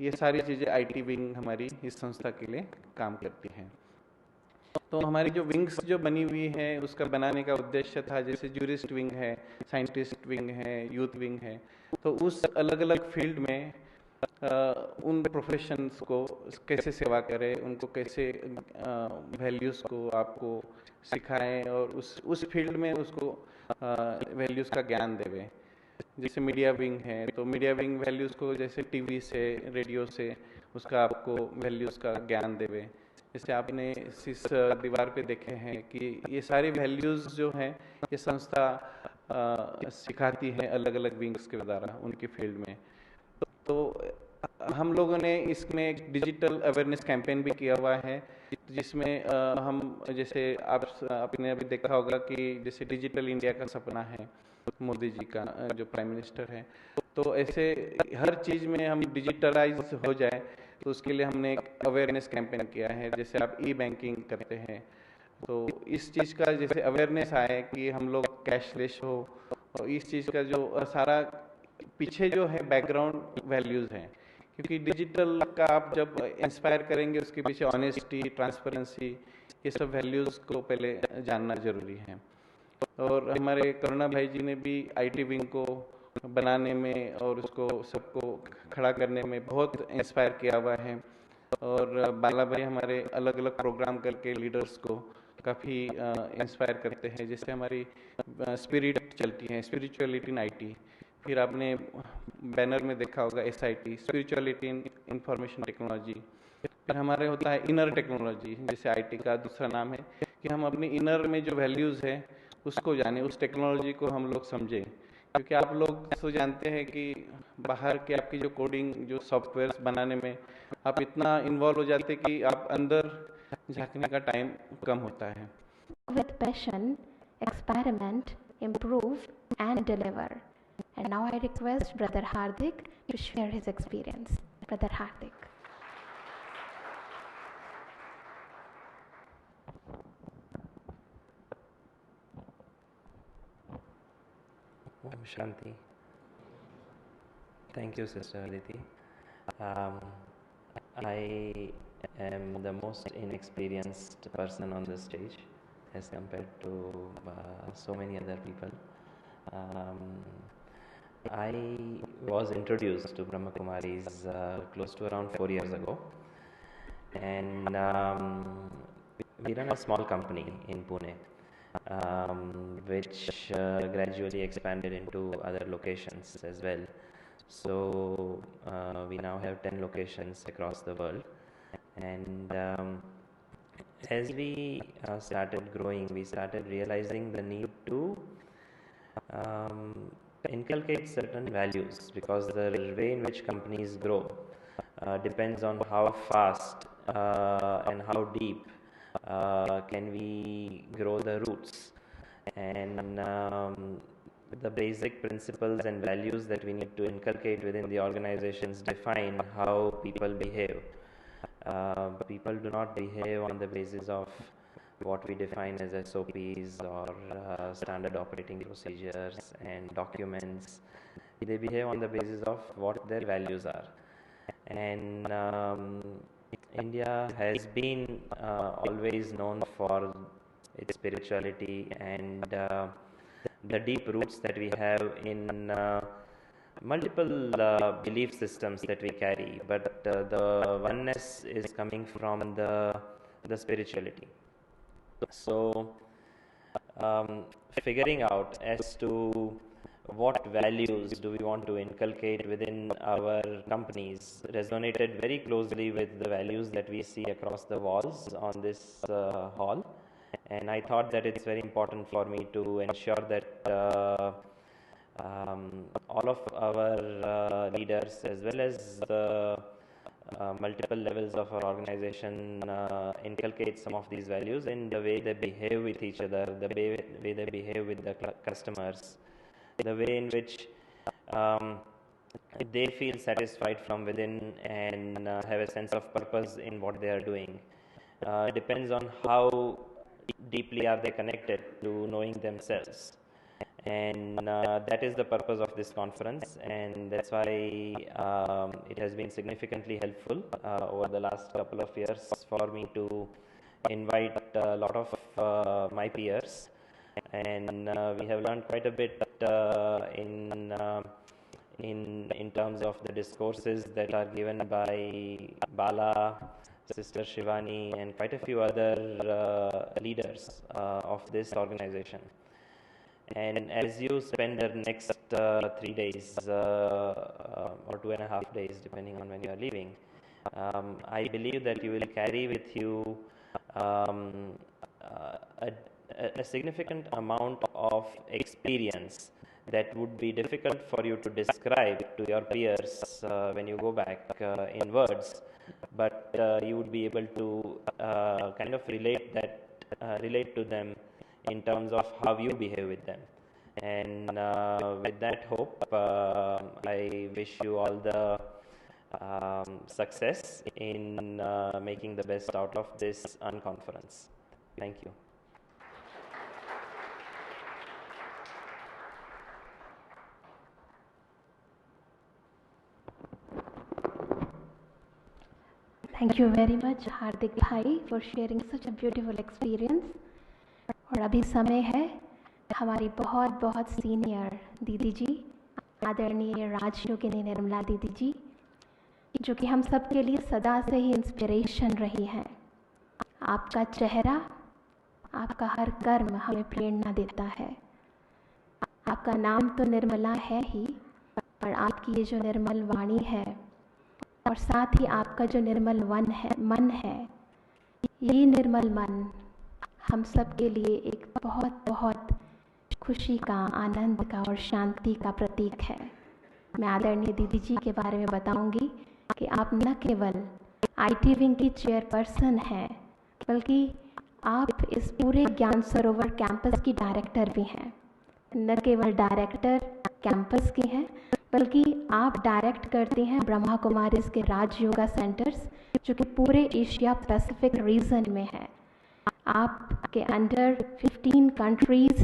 ये सारी चीज़ें आईटी विंग हमारी इस संस्था के लिए काम करती हैं। तो हमारी जो विंग्स जो बनी हुई है उसका बनाने का उद्देश्य था, जैसे जूरिस्ट विंग है, साइंटिस्ट विंग है, यूथ विंग है, तो उस अलग अलग फील्ड में उन प्रोफेशंस को कैसे सेवा करें, उनको कैसे वैल्यूज़ को आपको सिखाएं और उस फील्ड में उसको वैल्यूज़ का ज्ञान देवे। जैसे मीडिया विंग है तो मीडिया विंग वैल्यूज़ को जैसे टीवी से, रेडियो से उसका आपको वैल्यूज़ का ज्ञान देवे। जैसे आपने इस दीवार पे देखे हैं कि ये सारी वैल्यूज़ जो हैं ये संस्था सिखाती है अलग अलग विंग्स के द्वारा उनकी फील्ड में। तो हम लोगों ने इसमें एक डिजिटल अवेयरनेस कैंपेन भी किया हुआ है, जिसमें हम जैसे आपने अभी देखा होगा कि जैसे डिजिटल इंडिया का सपना है मोदी जी का, जो प्राइम मिनिस्टर है, तो ऐसे हर चीज़ में हम डिजिटलाइज हो जाए, तो उसके लिए हमने एक अवेयरनेस कैंपेन किया है। जैसे आप ई बैंकिंग करते हैं तो इस चीज़ का जैसे अवेयरनेस आए कि हम लोग कैशलेस हो, और इस चीज़ का जो सारा पीछे जो है बैकग्राउंड वैल्यूज़ हैं, क्योंकि डिजिटल का आप जब इंस्पायर करेंगे उसके पीछे ऑनेस्टी, ट्रांसपेरेंसी, ये सब वैल्यूज़ को पहले जानना जरूरी है। और हमारे करुणा भाई जी ने भी आईटी विंग को बनाने में और उसको सबको खड़ा करने में बहुत इंस्पायर किया हुआ है। और बाला भाई हमारे अलग अलग प्रोग्राम करके लीडर्स को काफ़ी इंस्पायर करते हैं। जैसे हमारी स्पिरिट चलती है, स्पिरिचुअलिटी इन आईटी, फिर आपने बैनर में देखा होगा SIT, spirituality in information technology. फिर हमारे होता है इनर टेक्नोलॉजी, जैसे आईटी का दूसरा नाम है कि हम अपनी इनर में जो वैल्यूज़ है उसको जाने, उस टेक्नोलॉजी को हम लोग समझें। क्योंकि आप लोग तो जानते हैं कि बाहर के आपकी जो कोडिंग, जो सॉफ्टवेयर्स बनाने में आप इतना इन्वॉल्व हो जाते कि आप अंदर झांकने का टाइम कम होता है।
With passion, experiment, improve and deliver. And now I request Brother Hardik to share his experience. Brother Hardik.
Om Shanti. Thank you, Sister Aditi. I am the most inexperienced person on the stage as compared to so many other people. I was introduced to Brahma Kumaris close to around 4 years ago, and we run a small company in Pune, which gradually expanded into other locations as well. So we now have 10 locations across the world, and as we started growing, we started realizing the need to inculcate certain values, because the way in which companies grow depends on how fast and how deep can we grow the roots, and the basic principles and values that we need to inculcate within the organizations define how people behave. People do not behave on the basis of what we define as SOPs or standard operating procedures and documents. They behave on the basis of what their values are. And India has been always known for its spirituality and the deep roots that we have in multiple belief systems that we carry, but the oneness is coming from the spirituality. So figuring out as to what values do we want to inculcate within our companies resonated very closely with the values that we see across the walls on this hall. And I thought that it's very important for me to ensure that all of our leaders, as well as the multiple levels of our organization, inculcate some of these values in the way they behave with each other, the way they behave with the customers, the way in which they feel satisfied from within and have a sense of purpose in what they are doing. Depends on how deeply are they connected to knowing themselves. And that is the purpose of this conference, and that's why it has been significantly helpful over the last couple of years for me to invite a lot of my peers, and we have learned quite a bit in terms of the discourses that are given by Bala, Sister Shivani, and quite a few other leaders of this organization. And as you spend the next 3 days or 2.5 days, depending on when you are leaving, I believe that you will carry with you a significant amount of experience that would be difficult for you to describe to your peers when you go back in words, but you would be able to kind of relate to them in terms of how you behave with them. And with that hope, I wish you all the success in making the best out of this unconference. Thank you.
Thank you very much, Hardik Bhai, for sharing such a beautiful experience. और अभी समय है हमारी बहुत बहुत senior दीदी जी, आदरणीय राजयोगिनी निर्मला दीदी जी, जो कि हम सब के लिए सदा से ही इंस्पिरेशन रही हैं। आपका चेहरा, आपका हर कर्म हमें प्रेरणा देता है। आपका नाम तो निर्मला है ही, पर आपकी ये जो निर्मल वाणी है और साथ ही आपका जो निर्मल मन है, ये निर्मल मन हम सब के लिए एक बहुत बहुत खुशी का, आनंद का और शांति का प्रतीक है। मैं आदरणीय दीदी जी के बारे में बताऊंगी कि आप न केवल आईटी विंग की चेयरपर्सन हैं, बल्कि आप इस पूरे ज्ञान सरोवर कैंपस की डायरेक्टर भी हैं। न केवल डायरेक्टर कैंपस की हैं, बल्कि आप डायरेक्ट करते हैं ब्रह्मा कुमारीज के राज योगा सेंटर्स, जो कि पूरे एशिया पैसिफिक रीजन में है। आपके अंडर 15 कंट्रीज,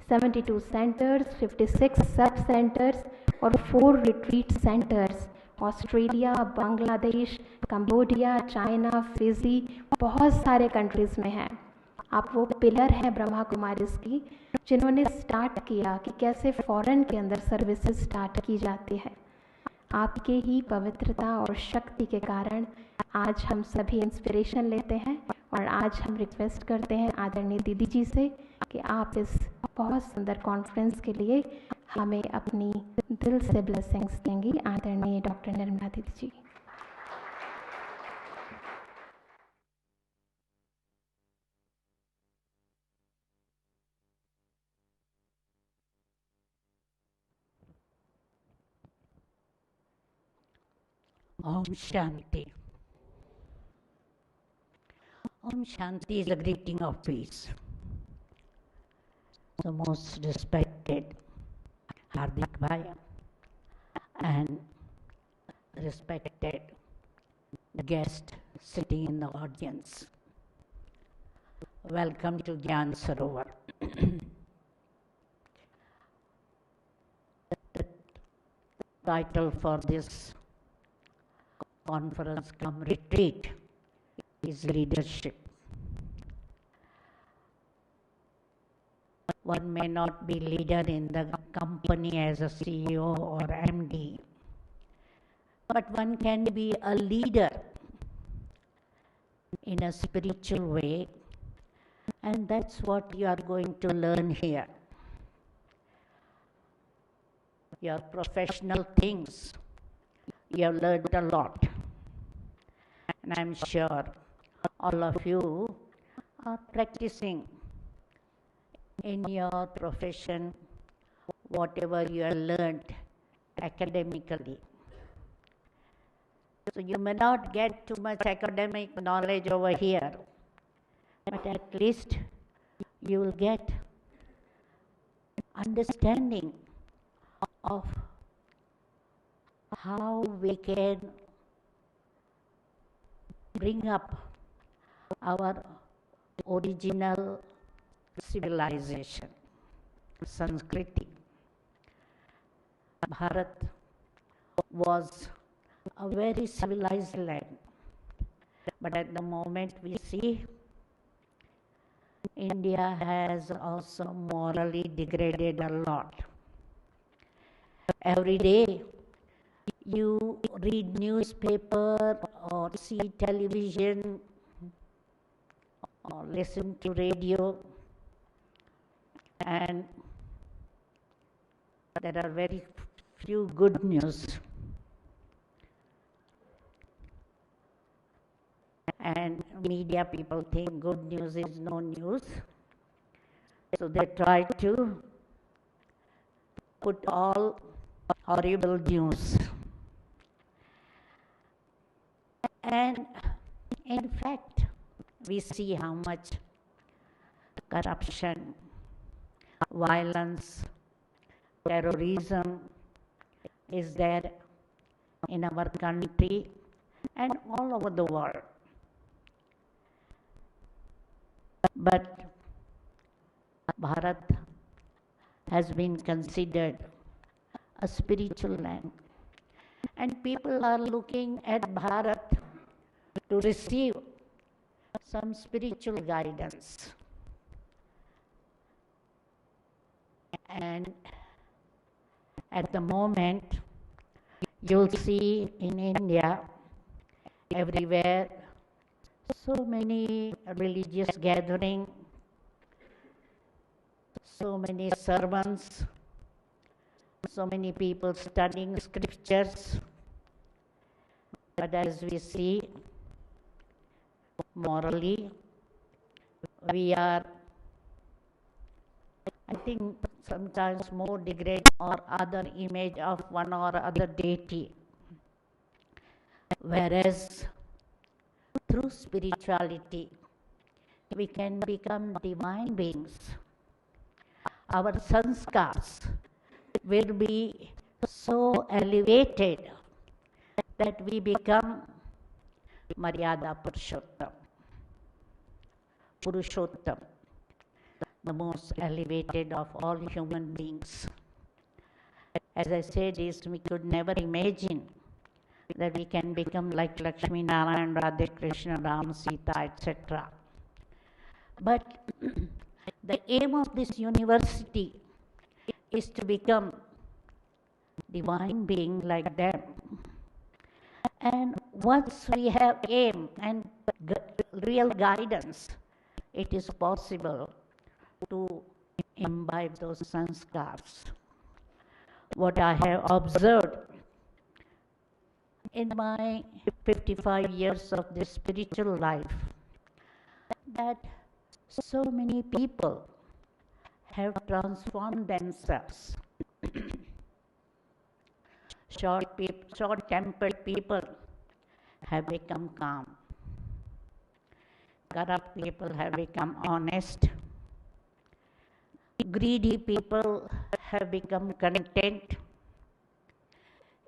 72 सेंटर्स, 56 सब सेंटर्स और 4 retreat centres, Australia, Bangladesh, Cambodia, China, Fiji, बहुत सारे कंट्रीज़ में हैं। आप वो पिलर हैं ब्रह्मा कुमारीज की, जिन्होंने स्टार्ट किया कि कैसे फॉरेन के अंदर सर्विसेज स्टार्ट की जाती है। आपके ही पवित्रता और शक्ति के कारण आज हम सभी इंस्पिरेशन लेते हैं, और आज हम रिक्वेस्ट करते हैं आदरणीय दीदी जी से कि आप इस बहुत सुंदर कॉन्फ्रेंस के लिए हमें अपनी दिल से ब्लेसिंग्स देंगी। आदरणीय डॉक्टर निर्मला दीदी जी।
Om Shanti. Om Shanti is a greeting of peace. The most respected Hardik Bhai and respected guest sitting in the audience. Welcome to Gyan Sarovar. The title for this conference cum retreat is leadership. One may not be leader in the company as a CEO or MD, but one can be a leader in a spiritual way, and that's what you are going to learn here. Your professional things, you have learned a lot. And I'm sure all of you are practicing in your profession whatever you have learned academically. So you may not get too much academic knowledge over here, but at least you will get understanding of how we can bring up our original civilization, Sanskriti. Bharat was a very civilized land, but at the moment we see India has also morally degraded a lot. Every day you read newspaper or see television or listen to radio, and there are very few good news. And media people think good news is no news, so they try to put all horrible news. And in fact, we see how much corruption, violence, terrorism is there in our country and all over the world. But Bharat has been considered a spiritual land, and people are looking at Bharat to receive some spiritual guidance. And at the moment, you'll see in India, everywhere, so many religious gatherings, so many sermons, so many people studying scriptures. But as we see, morally, we are, I think, sometimes more degraded or other image of one or other deity. Whereas through spirituality, we can become divine beings. Our sanskars will be so elevated that we become Maryada Purushottam, the most elevated of all human beings. As I said, we could never imagine that we can become like Lakshmi Narayan, Radha Krishna, Ram, Sita, etc. But the aim of this university is to become divine being like them. And once we have aim and real guidance, it is possible to imbibe those sanskars. What I have observed in my 55 years of this spiritual life, that so many people have transformed themselves. Short-tempered people have become calm. Corrupt people have become honest. Greedy people have become content.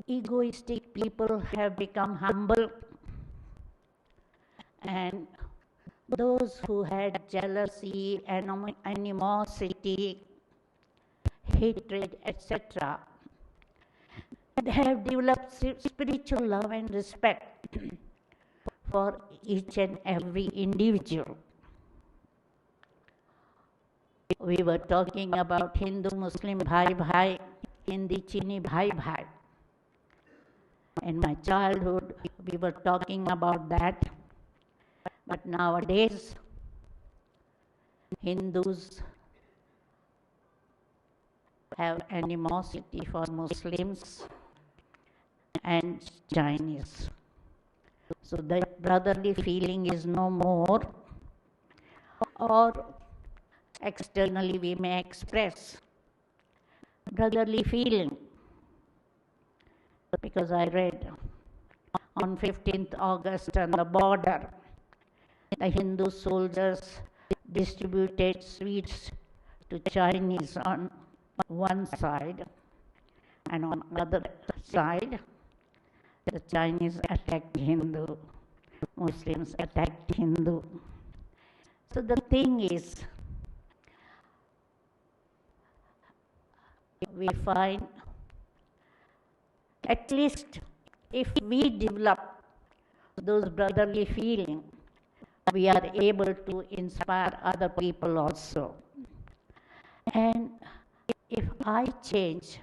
Egoistic people have become humble. And those who had jealousy, animosity, hatred, etc., they have developed spiritual love and respect for each and every individual. We were talking about Hindu-Muslim bhai, Hindi-Chini bhai. In my childhood, we were talking about that. But nowadays, Hindus have animosity for Muslims and Chinese. So that brotherly feeling is no more, or externally we may express brotherly feeling. Because I read on 15th August on the border, the Hindu soldiers distributed sweets to Chinese on one side, and on other side, the Chinese attacked Hindu, Muslims attacked Hindu. So the thing is, we find, at least if we develop those brotherly feeling, we are able to inspire other people also. And if I change,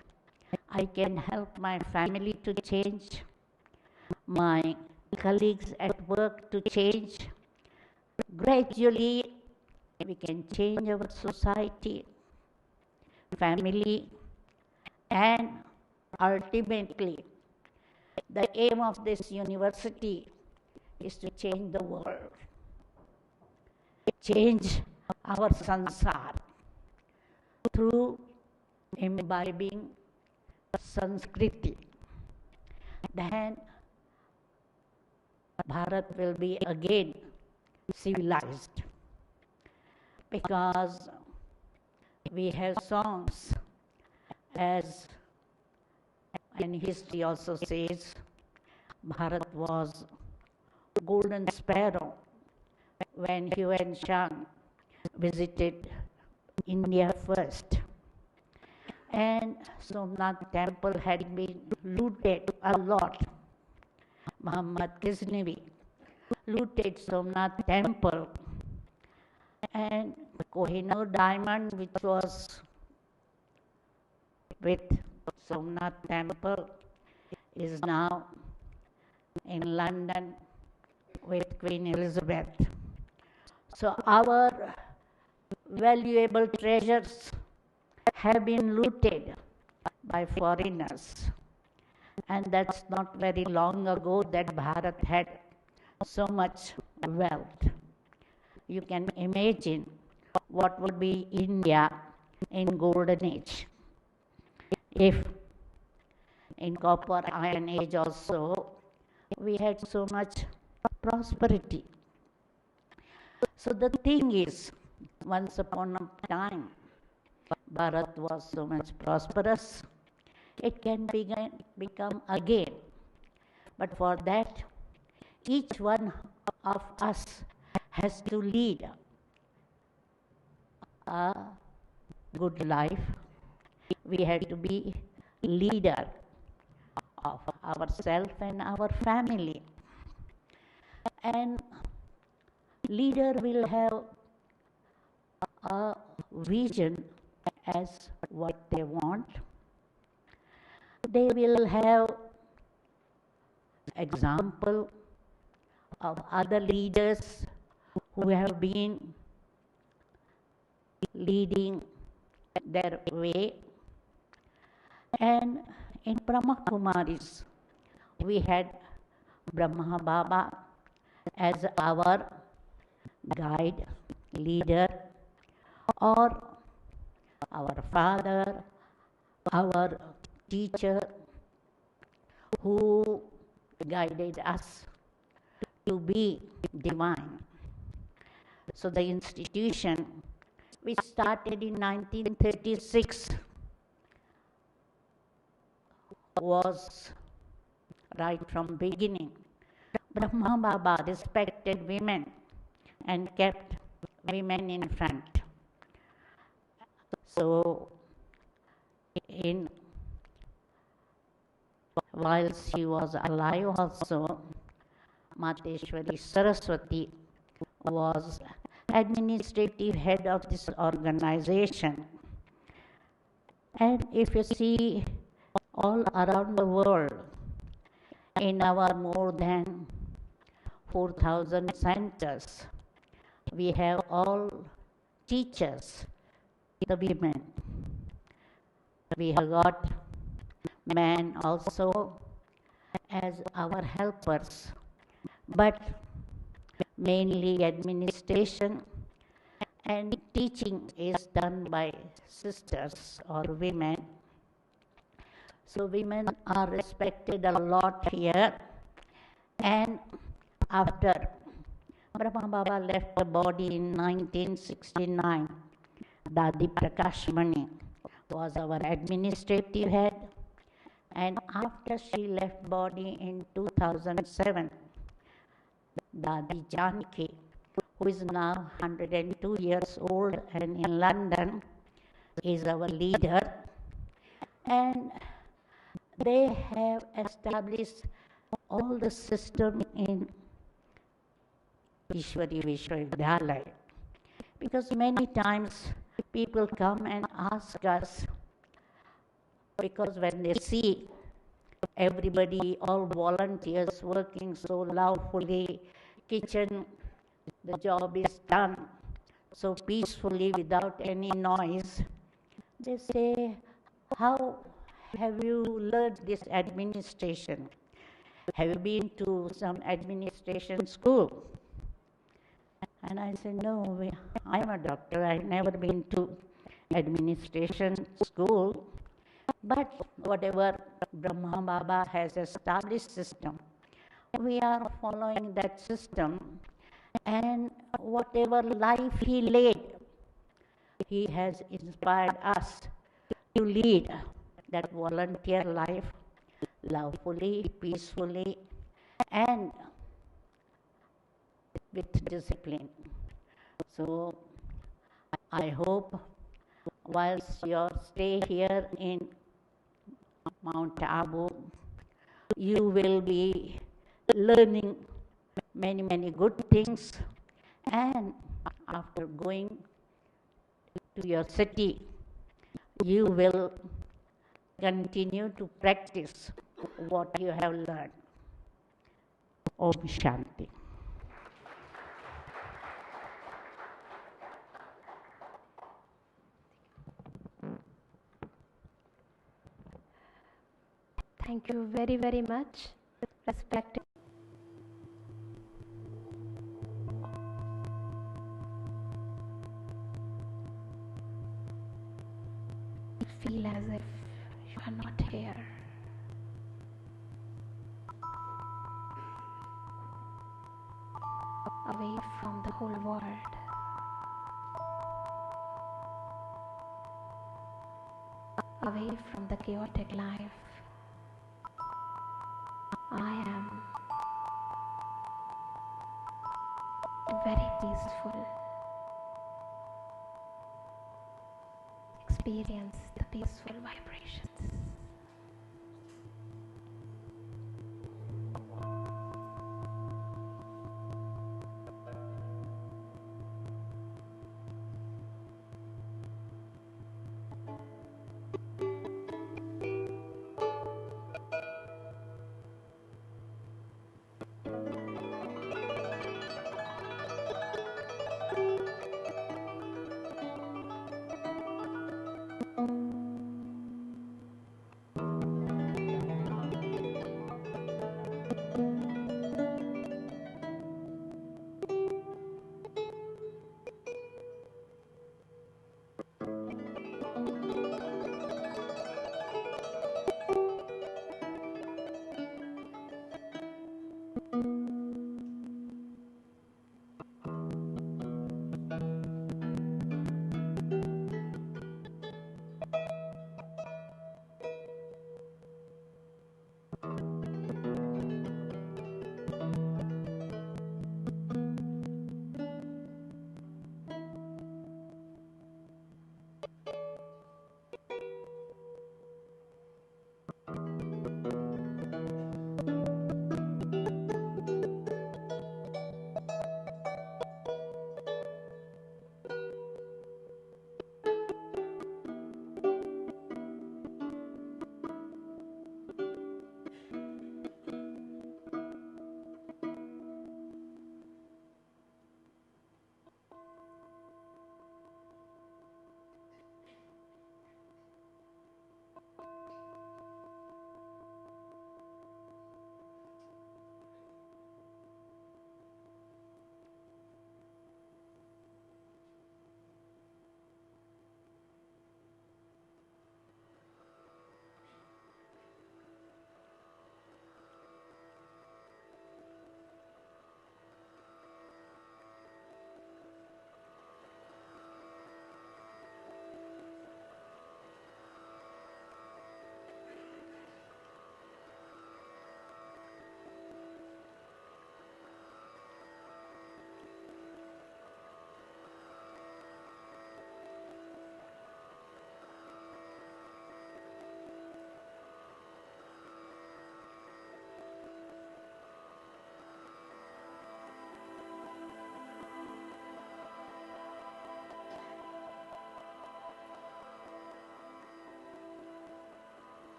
I can help my family to change, my colleagues at work to change. Gradually, we can change our society, family, and ultimately, the aim of this university is to change the world, change our Sansar through imbibing Sanskriti. Then Bharat will be again civilized, because we have songs, as and history also says Bharat was golden sparrow when Yuan Shang visited India first. And Somnath temple had been looted a lot. Muhammad Ghaznavi looted Somnath temple, and Kohinoor diamond, which was with Somnath temple, is now in London with Queen Elizabeth. So our valuable treasures have been looted by foreigners. And that's not very long ago that Bharat had so much wealth. You can imagine what would be India in golden age. If in copper iron age also we had so much prosperity. So the thing is, once upon a time, Bharat was so much prosperous, it can become again. But for that, each one of us has to lead a good life. We have to be leader of ourselves and our family. And leader will have a vision as what they want. They will have example of other leaders who have been leading their way. And in Brahma Kumaris, we had Brahma Baba as our guide, leader, or our father, our teacher, who guided us to be divine. So the institution, which started in 1936, was right from beginning. Brahma Baba respected women and kept women in front. So, while she was alive also, Mateshwari Saraswati was administrative head of this organization. And if you see all around the world, in our more than 4,000 centers, we have all teachers, the women. We have got men also as our helpers, but mainly administration and teaching is done by sisters or women. So women are respected a lot here. And after Brahma Baba left the body in 1969, Dadi Prakashmani was our administrative head. And after she left body in 2007, Dadi Janki, who is now 102 years old and in London, is our leader. And they have established all the system in Ishwari Vishwavidyalaya. Because many times people come and ask us, because when they see everybody, all volunteers working so lovefully, kitchen, the job is done so peacefully without any noise, they say, how have you learned this administration? Have you been to some administration school? And I said, no, I'm a doctor. I've never been to administration school. But whatever Brahma Baba has established system, we are following that system. And whatever life he led, he has inspired us to lead that volunteer life lovefully, peacefully, and with discipline. So I hope whilst your stay here in Mount Abu, you will be learning many, many good things, and after going to your city, you will continue to practice what you have learned. Om Shanti.
Thank you very, very much, respected. Feel as if you are not here. Away from the whole world. Away from the chaotic life. I am very peaceful. Experience the peaceful vibrations.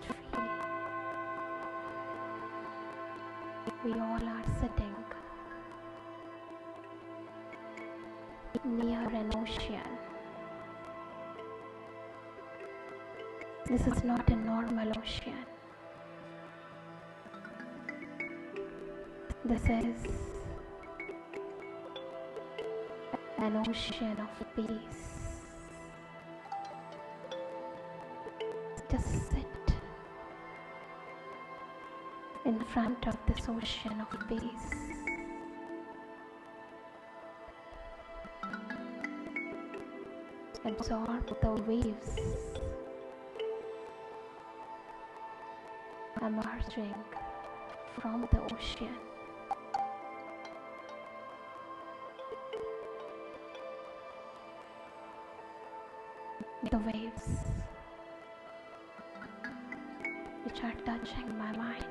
feel we all are sitting near an ocean. This is not a normal ocean. This is an ocean of peace. Just sit in front of this ocean of peace. Absorb the waves emerging from the ocean. The waves which are touching my mind.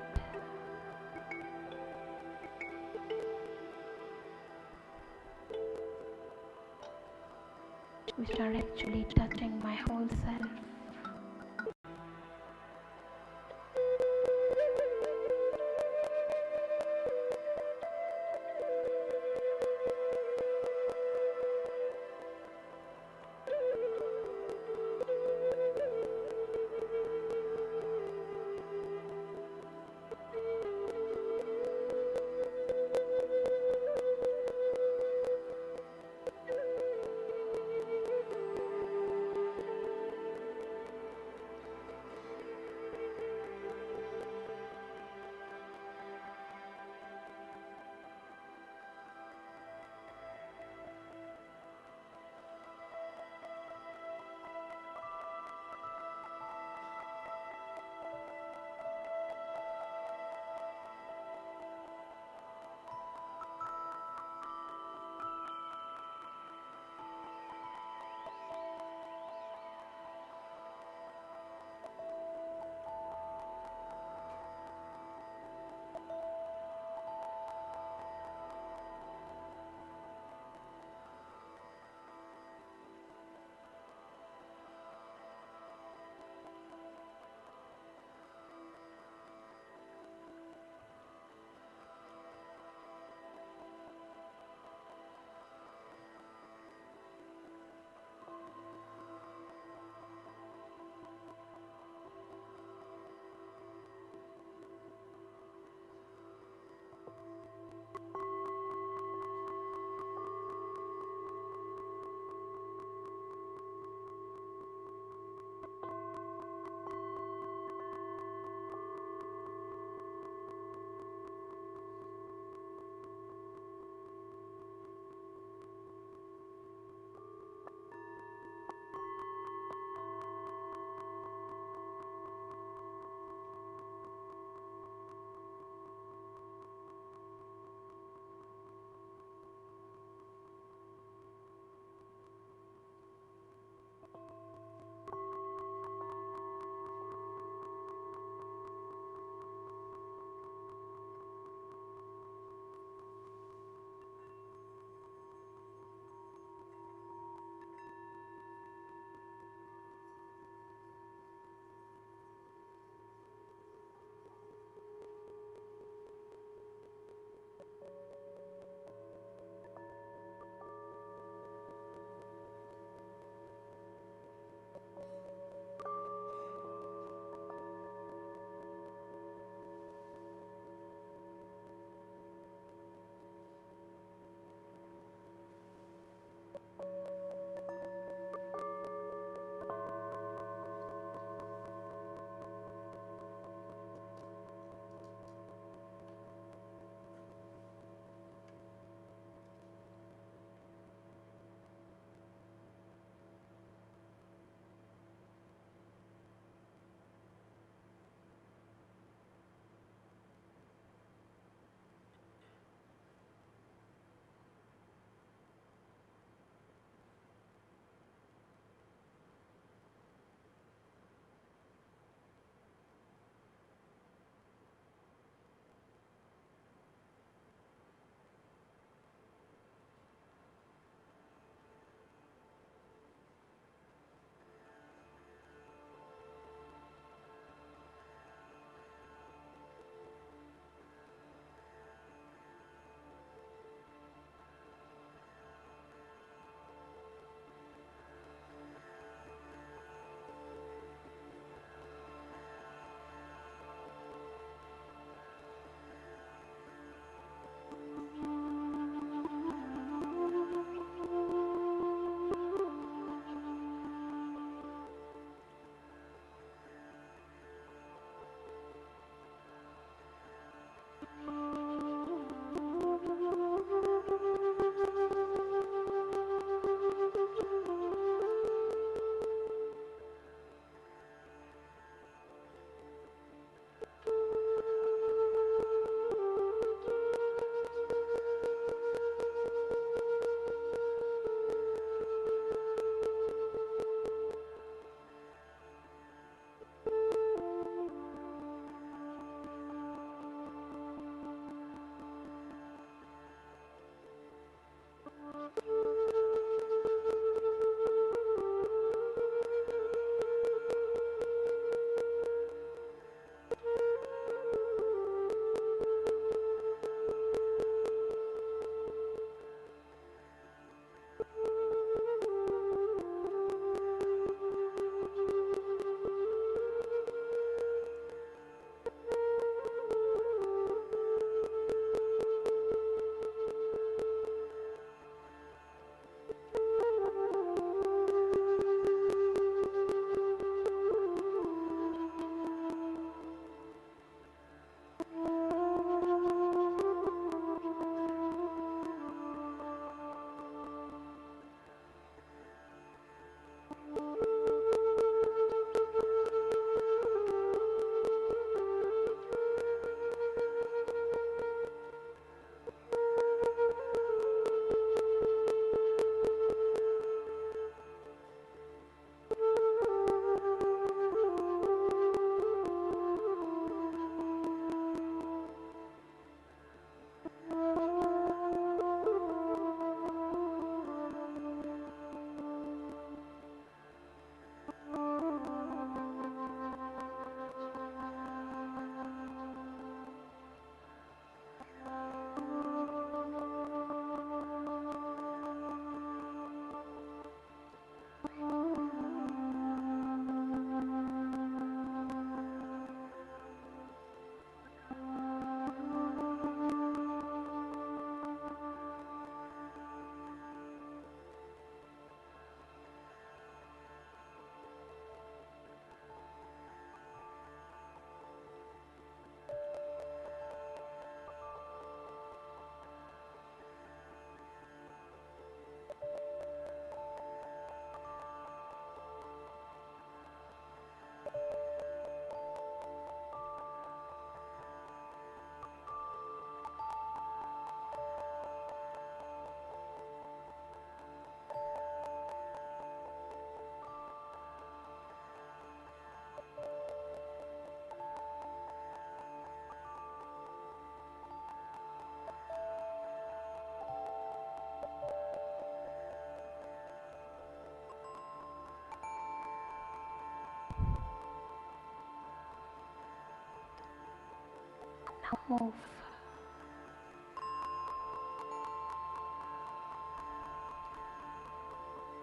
Which are actually touching my whole self. Move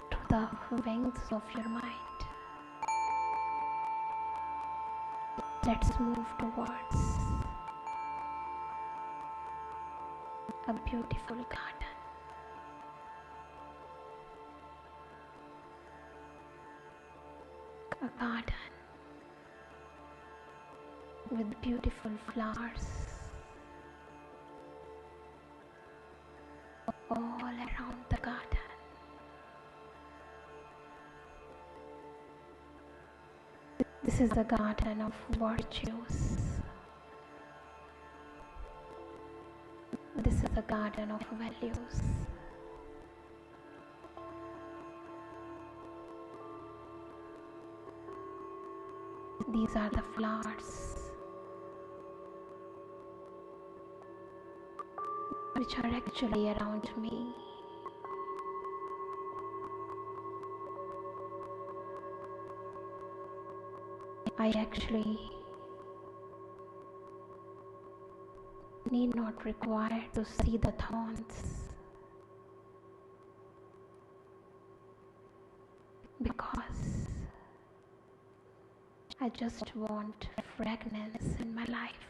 to the wings of your mind. Let's move towards a beautiful garden. A garden with beautiful flowers all around the garden. This is the garden of virtues. This is the garden of values. These are the flowers which are actually around me. I actually need not require to see the thorns, because I just want fragrance in my life.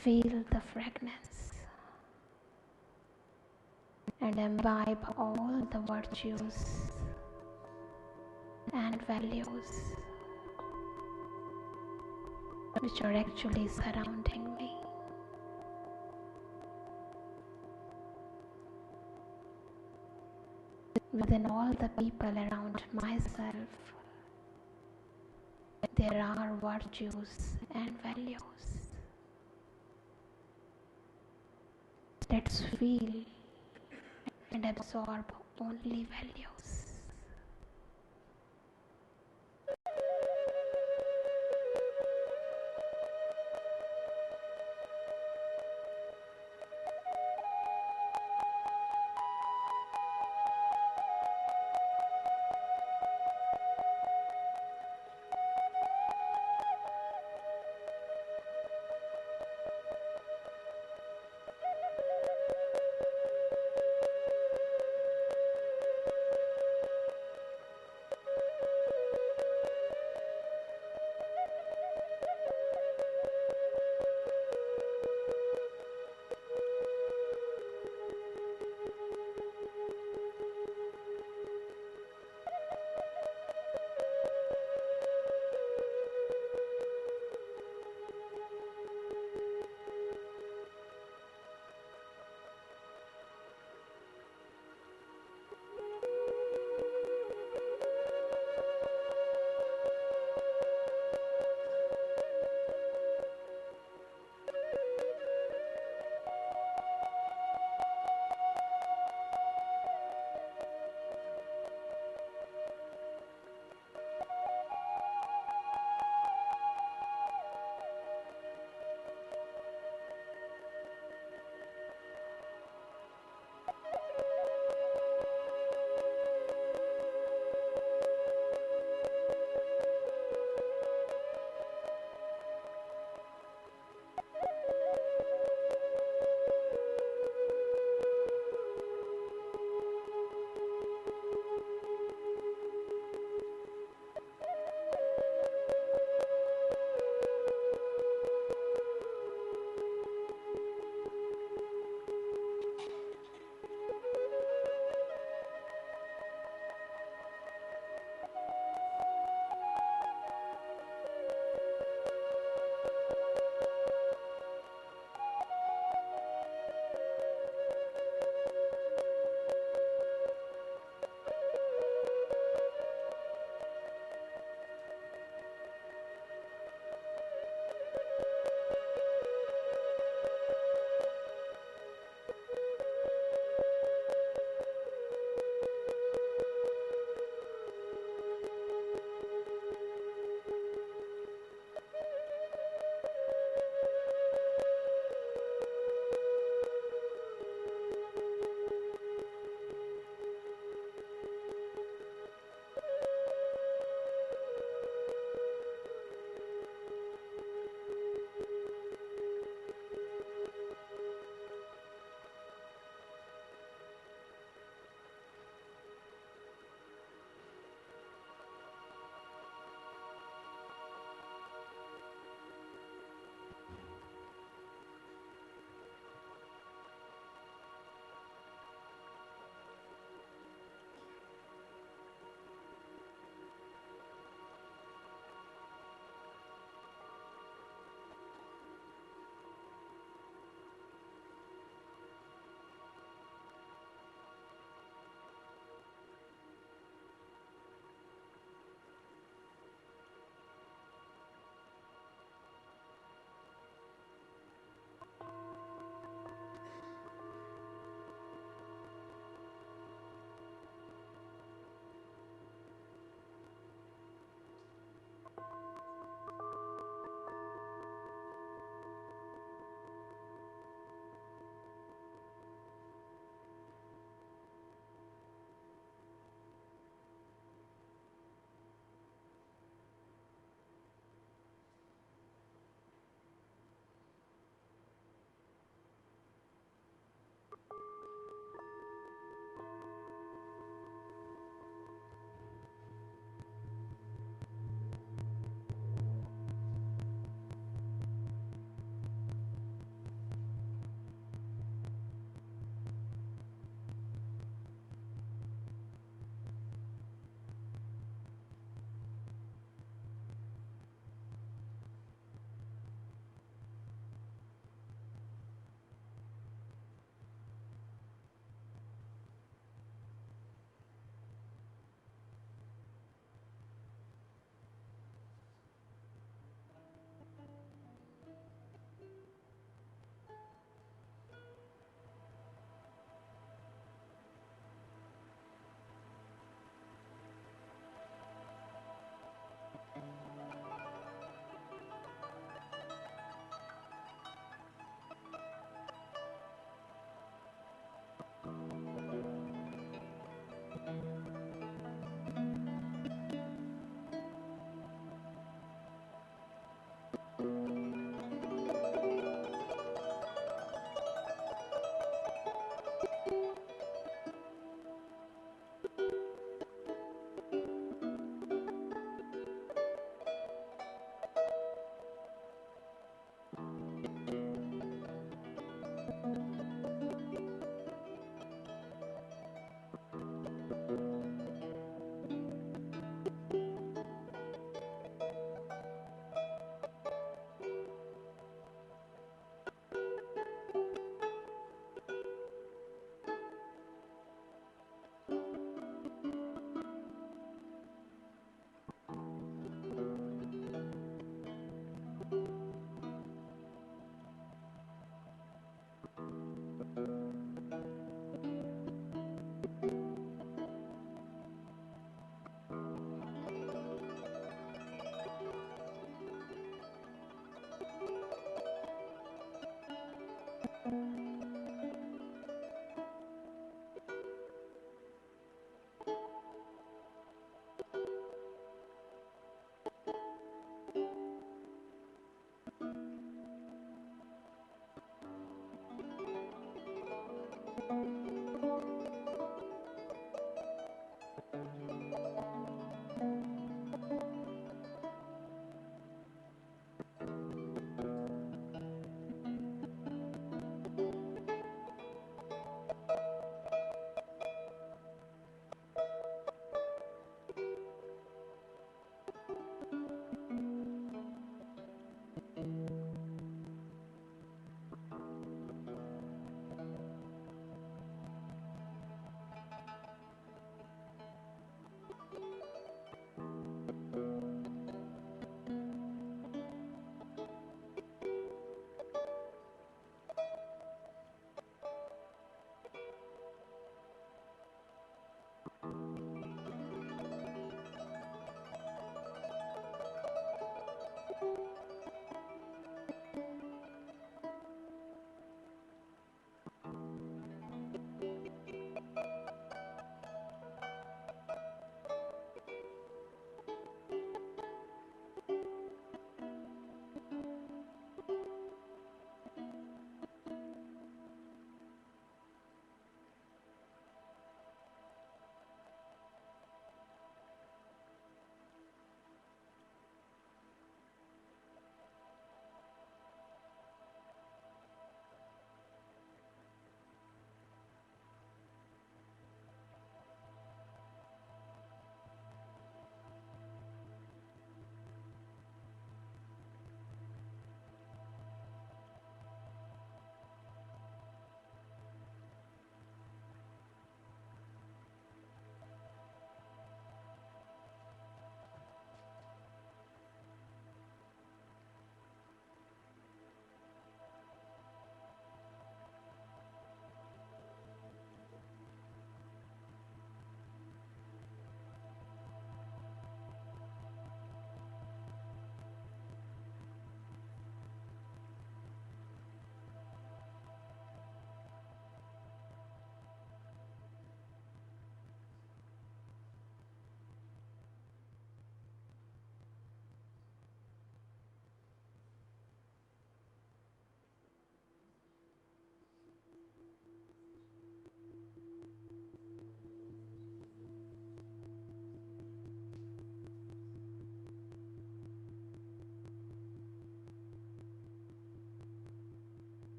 Feel the fragrance and imbibe all the virtues and values which are actually surrounding me. Within all the people around myself, there are virtues and values. Let's feel and absorb only values.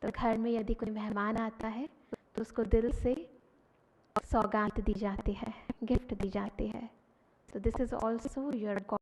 तो घर में यदि कोई मेहमान आता है तो उसको दिल से सौगात दी जाती है, गिफ्ट दी जाती है. So this is also your